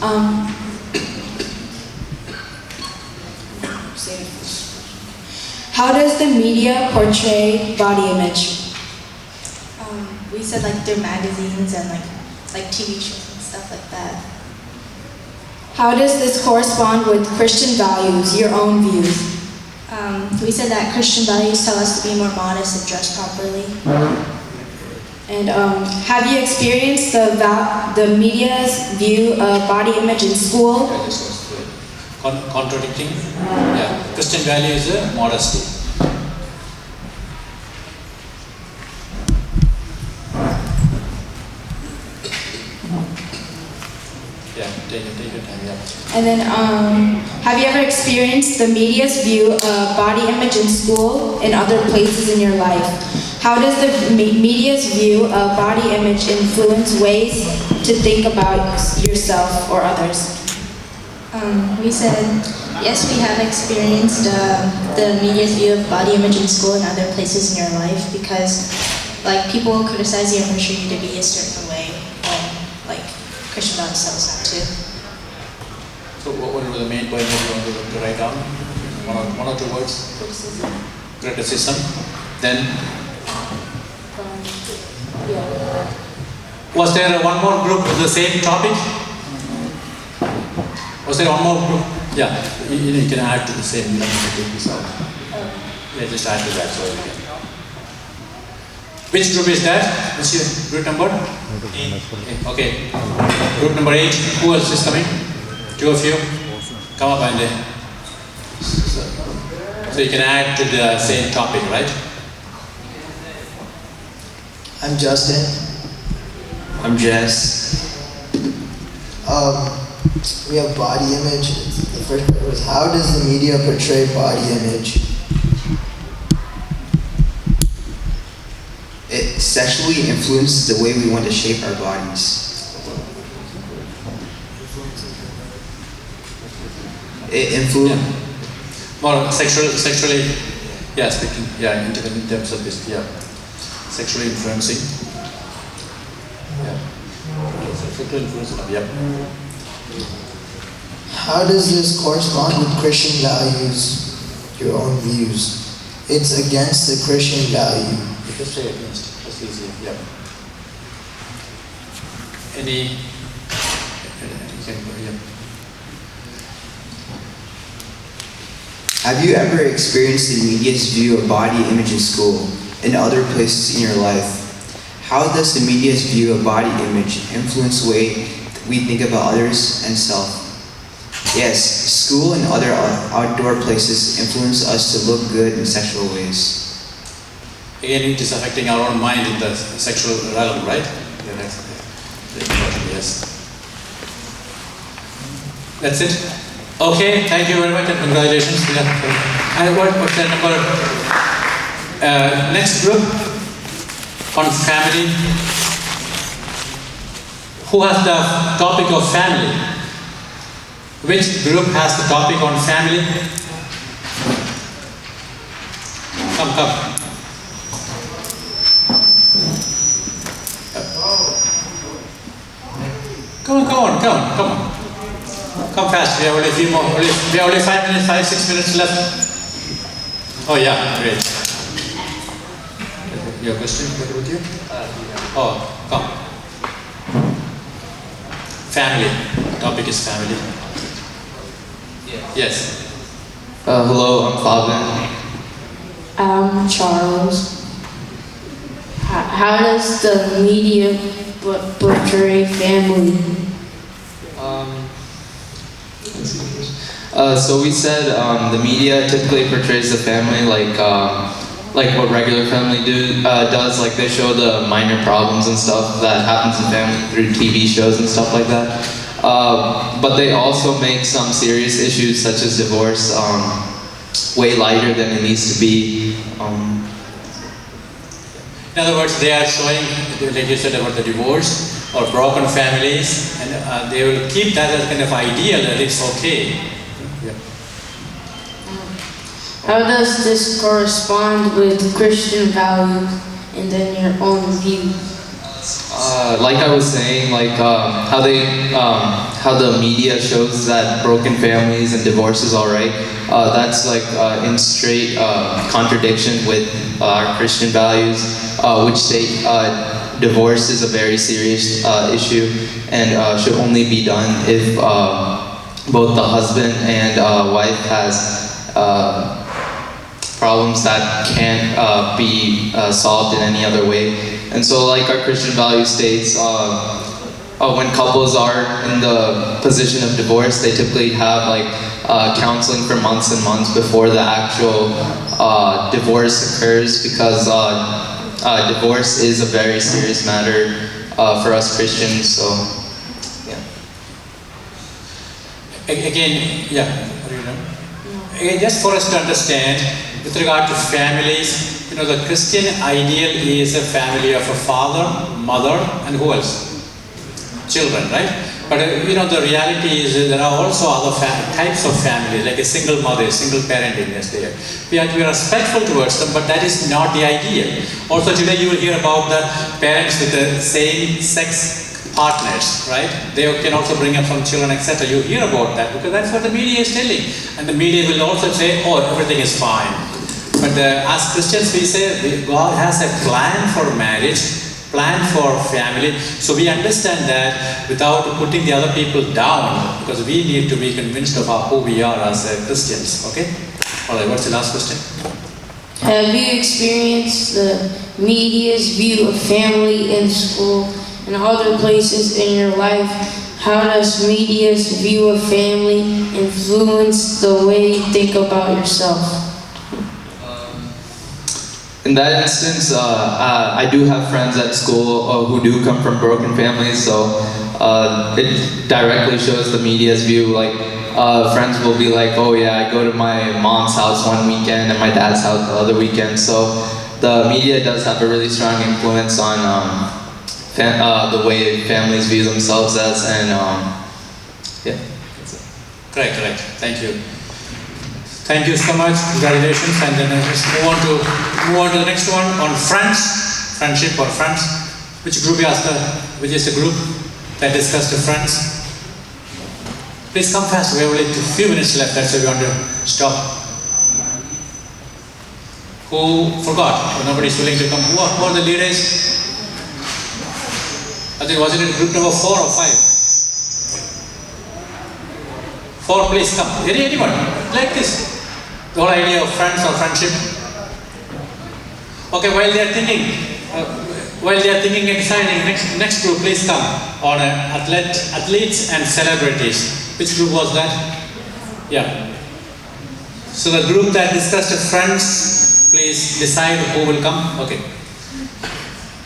How does the media portray body image? We said like through magazines and like TV shows and stuff like that. How does this correspond with Christian values, your own views? We said that Christian values tell us to be more modest and dress properly. And have you experienced the media's view of body image in school? Yeah, this was contradicting. Yeah, Christian value is modesty. Yeah, take your time. Yeah. And then, have you ever experienced the media's view of body image in school and other places in your life? How does the media's view of body image influence ways to think about yourself or others? We said, yes, we have experienced the media's view of body image in school and other places in your life because, like, people will criticize you and pressure you to be a certain way when, like, Christian values tell us not to. So what were the main points that you wanted to write down? One or two words? Criticism. Then? Was there one more group with the same topic? Was there one more group? Yeah, you can add to the same. Let me take this out. Yeah, just add to that. So you can. Which group is that? What's your group number? 8. Okay. Group number 8. Who else is coming? 2 of you. Come up and then. So you can add to the same topic, right? I'm Justin. I'm Jess. We have body image. The first part was, how does the media portray body image? It sexually influences the way we want to shape our bodies. It influences. More sexually, yeah, speaking, yeah, in terms of this, yeah, sexually influencing, yeah, sexually influencing, yeah. How does this correspond with Christian values, your own views? It's against the Christian value. Just say against, that's easy, yeah. Any, you can go, yeah. Have you ever experienced the media's view of body image in school and other places in your life? How does the media's view of body image influence the way we think about others and self? Yes, school and other outdoor places influence us to look good in sexual ways. Again, it is affecting our own mind in the sexual realm, right? Yeah, that's important, yes. That's it? Okay, thank you very much and congratulations. Yeah. And what's the number? Next group on family. Who has the topic of family? Which group has the topic on family? Come. Come on. Come fast, we have only a few more. We have only 6 minutes left. Oh yeah, great. Your question with you? Oh, come. Family. Topic is family. Yes. Hello, I'm Fabian. I'm Charles. How does the media portray family? So we said the media typically portrays the family like what regular family does. Like they show the minor problems and stuff that happens in family through TV shows and stuff like that. But they also make some serious issues such as divorce way lighter than it needs to be. In other words, they are showing, like you said about the divorce or broken families, and they will keep that as kind of ideal that it's okay. Yeah. How does this correspond with Christian values and then your own view? Like I was saying, like how the media shows that broken families and divorce is alright. That's like in straight contradiction with our Christian values, which state divorce is a very serious issue and should only be done if both the husband and wife has problems that can't be solved in any other way. And so like our Christian value states, when couples are in the position of divorce, they typically have like counseling for months and months before the actual divorce occurs, because divorce is a very serious matter for us Christians. So, yeah. Again, yeah. Again, just for us to understand, with regard to families, you know, the Christian ideal is a family of a father, mother, and who else? Children, right? But you know, the reality is there are also other types of families, like a single mother, single parenting is there. We have to be respectful towards them, but that is not the ideal. Also today you will hear about the parents with the same sex partners, right? They can also bring up some children, etc. You hear about that because that's what the media is telling. And the media will also say, oh, everything is fine. But as Christians we say, God has a plan for marriage, plan for family. So we understand that without putting the other people down, because we need to be convinced of who we are as Christians, okay? All right, what's the last question? Have you experienced the media's view of family in school and other places in your life? How does media's view of family influence the way you think about yourself? In that instance, I do have friends at school who do come from broken families, so it directly shows the media's view. Like, friends will be like, oh yeah, I go to my mom's house one weekend and my dad's house the other weekend. So the media does have a really strong influence on the way families view themselves as, and yeah. That's it. Correct. Thank you. Thank you so much. Congratulations. And then let's move on to the next one on friends, friendship or friends. Which group you asked? Which is the group that discussed the friends? Please come fast. We have only a few minutes left. That's why we want to stop. Who forgot? Nobody's willing to come. Who are the leaders? I think was it in group number 4 or 5? 4, please come. Anyone like this? The whole idea of friends or friendship. Okay, while they are thinking and deciding, next group, please come on athletes and celebrities. Which group was that? Yeah. So the group that discussed friends, please decide who will come. Okay.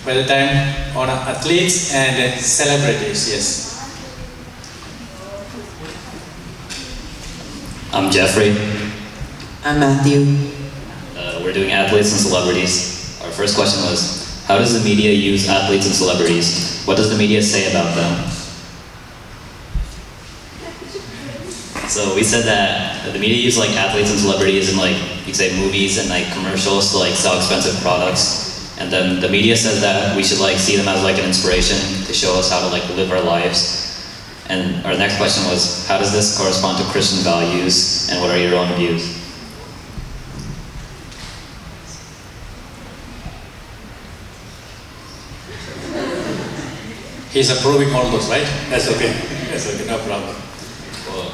By the time on athletes and celebrities, yes. I'm Jeffrey. I'm Matthew. We're doing athletes and celebrities. Our first question was, how does the media use athletes and celebrities? What does the media say about them? So we said that the media use like athletes and celebrities in like, you could say movies and like commercials to like sell expensive products. And then the media says that we should like see them as like an inspiration to show us how to like live our lives. And our next question was, how does this correspond to Christian values, and what are your own views? He's approving all those, right? That's okay. That's okay, no problem. Well,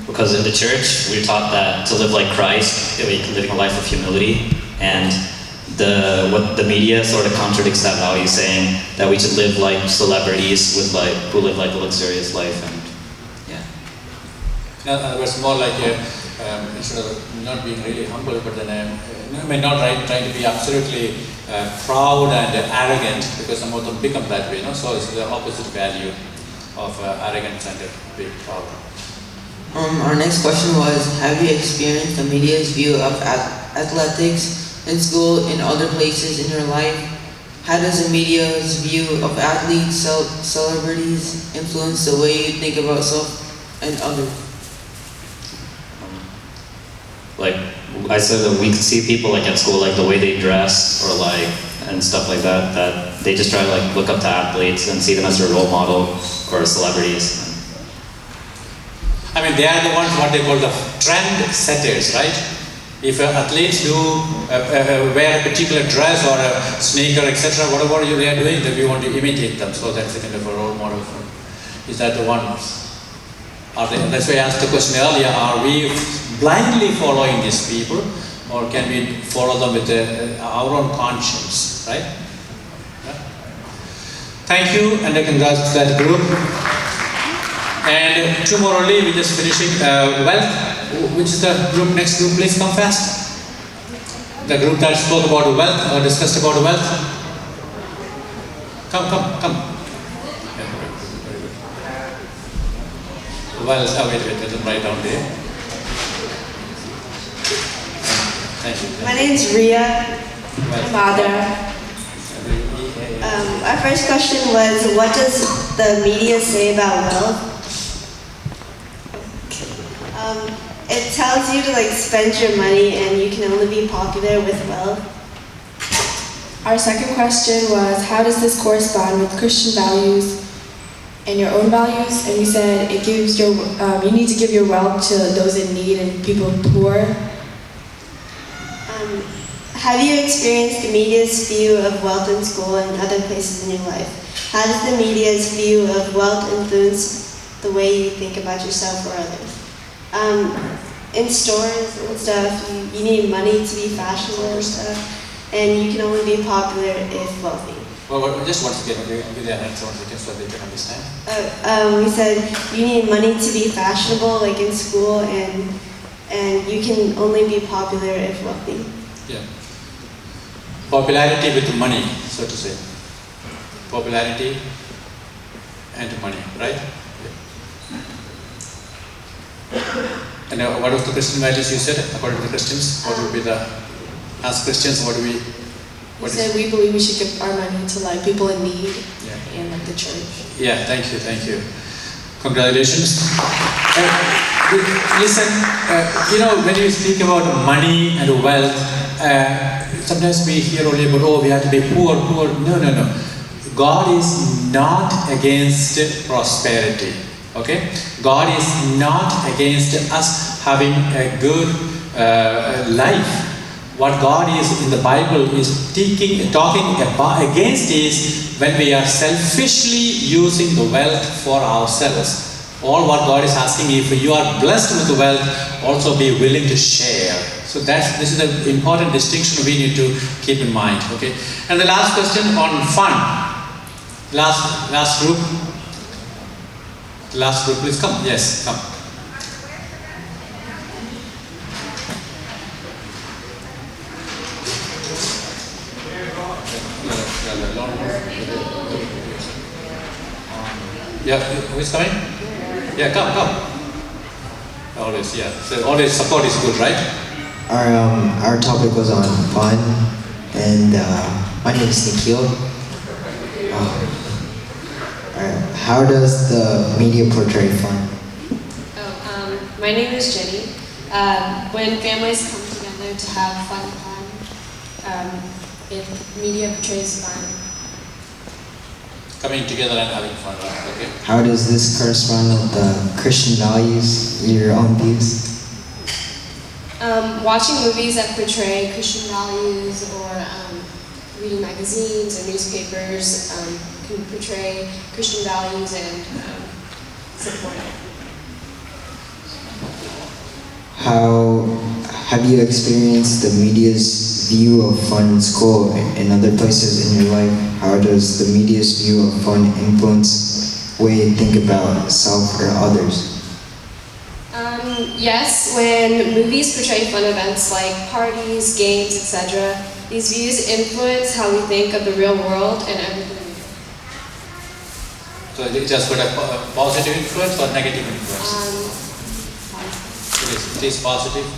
because in the church, we're taught that to live like Christ, living a life of humility, and what the media sort of contradicts that value, saying that we should live like celebrities who live like a luxurious life, and yeah. In other words, more like instead of not being really humble, but then not trying to be absolutely proud and arrogant, because some of them become that way. So it's the opposite value of arrogance and being proud. Our next question was, have you experienced the media's view of athletics in school and other places in your life? How does the media's view of athletes, celebrities influence the way you think about self and others? Like I said, that we see people like at school, like the way they dress or like and stuff like that, that they just try to like look up to athletes and see them as their role model or celebrities. I mean, they are the ones what they call the trend setters, right? If athletes do wear a particular dress or a sneaker, etc., whatever they are doing, then we want to imitate them. So that's a kind of a role model for. Is that the ones? That's why I asked the question earlier, are we blindly following these people, or can we follow them with our own conscience, right? Yeah. Thank you, and congrats to that group. And tomorrow we're just finishing wealth. Which is the group? Next group, please come fast. The group that spoke about wealth or discussed about wealth. Come. Well, wait, let them write down there. Thank you. My name is Ria. I'm Adar. Our first question was, what does the media say about wealth? It tells you to spend your money, and you can only be popular with wealth. Our second question was, how does this correspond with Christian values and your own values? And we said it gives you need to give your wealth to those in need and people poor. Have you experienced the media's view of wealth in school and other places in your life? How does the media's view of wealth influence the way you think about yourself or others? In stores and stuff, you need money to be fashionable and stuff, and you can only be popular if wealthy. Well, just once again, give their hands once again so they can understand. We said you need money to be fashionable, like in school, and you can only be popular if wealthy. Yeah. Popularity with money, so to say. Popularity and money, right? And what was the Christian values you said, according to the Christians? What would be as Christians, what do we... We said we believe we should give our money to people in need and the church. Yeah, thank you. Congratulations. Listen, when you speak about money and wealth, sometimes we hear only about, we have to be poor. No. God is not against prosperity. Okay? God is not against us having a good life. What God is in the Bible is talking against is when we are selfishly using the wealth for ourselves. All what God is asking, if you are blessed with the wealth, also be willing to share. So this is an important distinction we need to keep in mind. Okay. And the last question on fun. Last group. Last group, please come. Yes, come. Yeah, who is coming? Yeah, come. Always, yeah. So always support is good, right? Our topic was on fun, and my name is Nikhil. How does the media portray fun? My name is Jenny. When families come together to have fun time, media portrays fun. Coming together and having fun, right? Okay. How does this correspond with the Christian values, your own views? Watching movies that portray Christian values, or reading magazines or newspapers can portray Christian values and support it. How have you experienced the media's view of fun in school and other places in your life? How does the media's view of fun influence the way you think about self or others? Yes, when movies portray fun events like parties, games, etc., these views influence how we think of the real world and everything. So it has got a positive influence or negative influence? It is positive.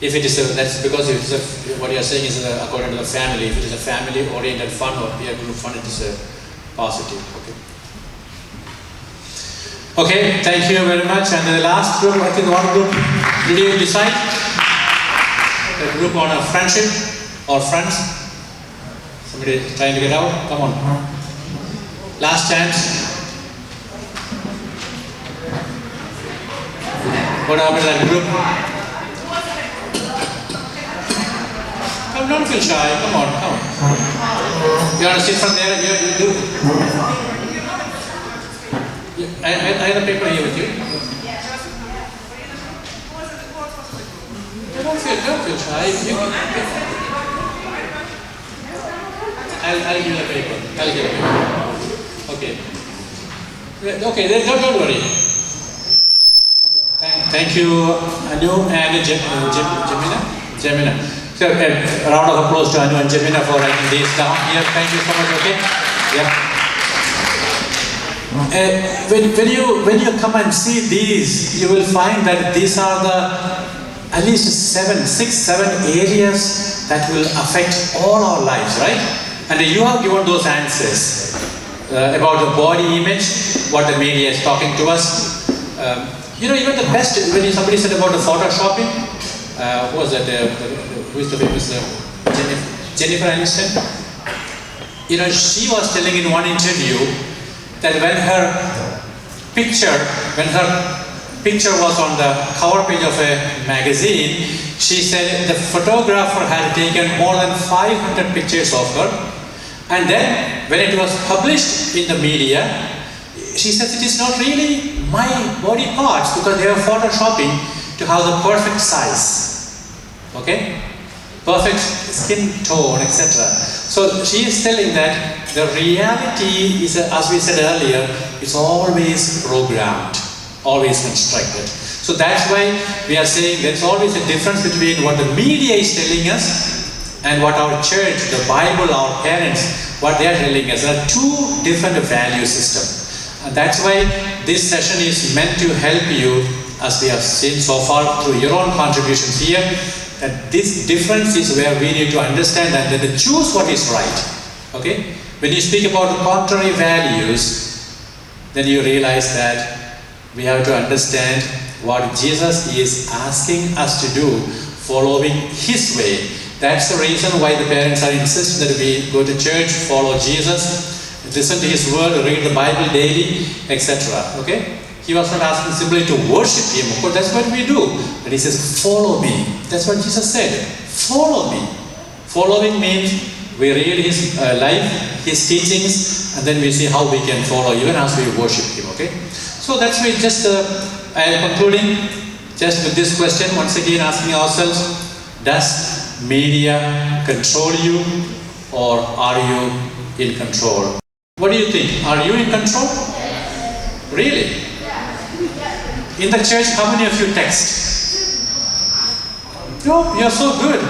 If it is that's because it's what you are saying is according to the family. If it is a family-oriented fun or peer group fun, it is a positive. Okay. Okay. Thank you very much. And the last group, I think one group. Did you decide? A group on a friendship or friends? Somebody trying to get out? Come on. Last chance. What happened to that group? Come, don't feel shy. Come on, come. You want to sit from there? You do. I have a paper here with you. Don't feel shy. I'll give you the paper. Okay. Okay, then don't worry. Thank you, Anu and Jemina. So a round of applause to Anu and Jemina for writing this down here. Thank you so much. Okay. Yeah. When you come and see these, you will find that these are the at least 6, 7 areas that will affect all our lives, right? And you have given those answers about the body image, what the media is talking to us. Even the best, when somebody said about the photoshopping, who was that? Who is the famous Jennifer Aniston? She was telling in one interview that when her picture was on the cover page of a magazine, she said the photographer had taken more than 500 pictures of her. And then, when it was published in the media, she says it is not really my body parts because they are photoshopping to have the perfect size. Okay? Perfect skin tone, etc. So she is telling that the reality is, as we said earlier, it's always programmed, always constructed. So that's why we are saying there's always a difference between what the media is telling us and what our church, the Bible, our parents, what they are telling us. There are two different value systems. And that's why this session is meant to help you, as we have seen so far through your own contributions here, that this difference is where we need to understand and then choose what is right. Okay? When you speak about the contrary values, then you realize that we have to understand what Jesus is asking us to do, following His way. That's the reason why the parents are insisting that we go to church, follow Jesus, listen to His word, read the Bible daily, etc. Okay? He was not asking simply to worship Him. Of course, that's what we do. But He says, follow me. That's what Jesus said. Follow me. Following means we read His life, His teachings, and then we see how we can follow even as we worship Him. Okay? So that's why just I am concluding just with this question, once again asking ourselves, does media control you or are you in control? What do you think? Are you in control? Really? In the church, how many of you text? No, you're so good.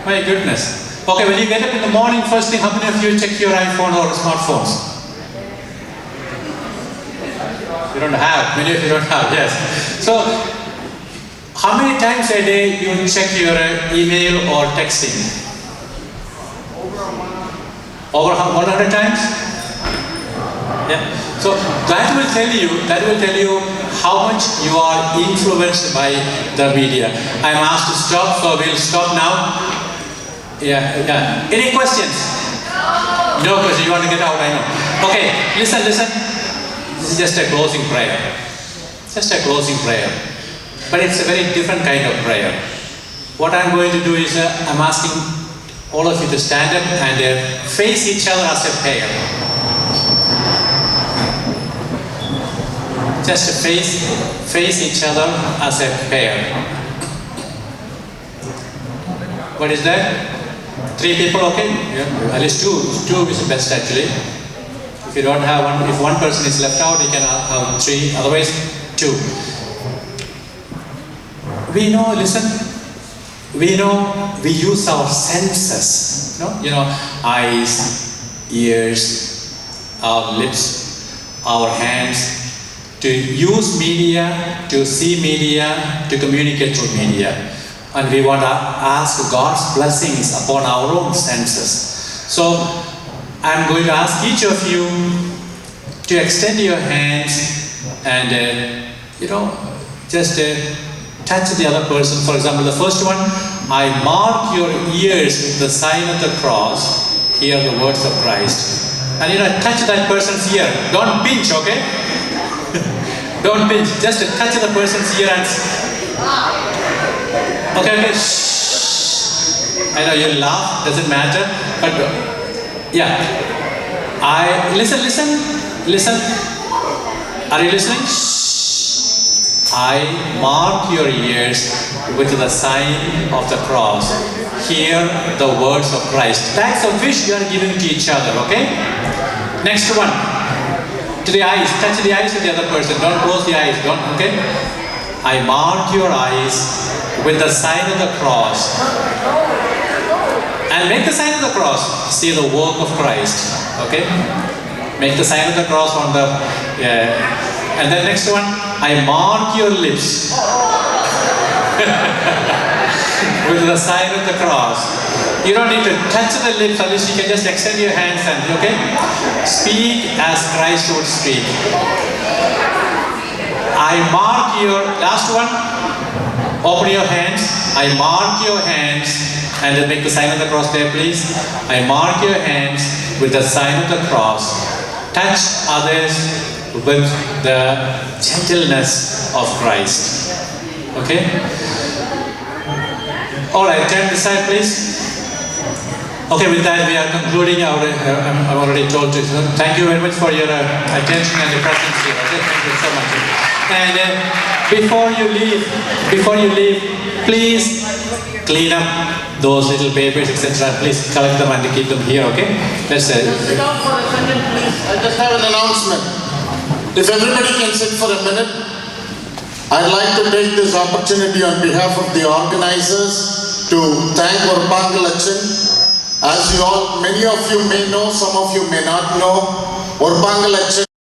My goodness. Okay, when you get up in the morning, first thing, how many of you check your iPhone or smartphones? You don't have. Many of you don't have, yes. So, how many times a day you check your email or texting? Over 100 times? Yeah. So that will tell you how much you are influenced by the media. I'm asked to stop, so we'll stop now. Yeah. Any questions? No question. You want to get out? I know. Okay. Listen. This is just a closing prayer. Just a closing prayer. But it's a very different kind of prayer. What I'm going to do is I'm asking all of you to stand up and face each other as a pair. Just face each other as a pair. What is that? 3 people, okay? Yeah. At least 2 is the best actually. If you don't have one, if one person is left out, you can have 3, otherwise 2. we know, listen, we know we use our senses, eyes, ears, our lips, our hands, to use media, to see media, to communicate through media. And we want to ask God's blessings upon our own senses. So I'm going to ask each of you to extend your hands and, just touch the other person. For example, the first one, I mark your ears with the sign of the cross. Hear the words of Christ. And touch that person's ear. Don't pinch, okay? Don't pinch. Just touch the person's ear and... Okay. Shh. I know you laugh, doesn't matter. But yeah. Listen. Are you listening? Shh. I mark your ears with the sign of the cross. Hear the words of Christ. That's a wish you are giving to each other, okay? Next one. To the eyes. Touch the eyes of the other person. Don't close the eyes. Okay? I mark your eyes with the sign of the cross. And make the sign of the cross. See the work of Christ. Okay? Make the sign of the cross on the... And then next one. I mark your lips with the sign of the cross. You don't need to touch the lips, at least you can just extend your hands and, okay? Speak as Christ would speak. I mark your, last one, open your hands. I mark your hands, and then make the sign of the cross there, please. I mark your hands with the sign of the cross. Touch others with the gentleness of Christ. Okay? Alright, turn this side, please. Okay, with that we are concluding our, I've already told you, thank you very much for your attention and your presence here, okay? Thank you so much. And before you leave, please clean up those little papers, etc. Please collect them and keep them here, okay? Let's sit down for a second, please. I just have an announcement. If everybody can sit for a minute, I'd like to take this opportunity on behalf of the organizers to thank Orapangal. As you all, many of you may know, some of you may not know, Orapangal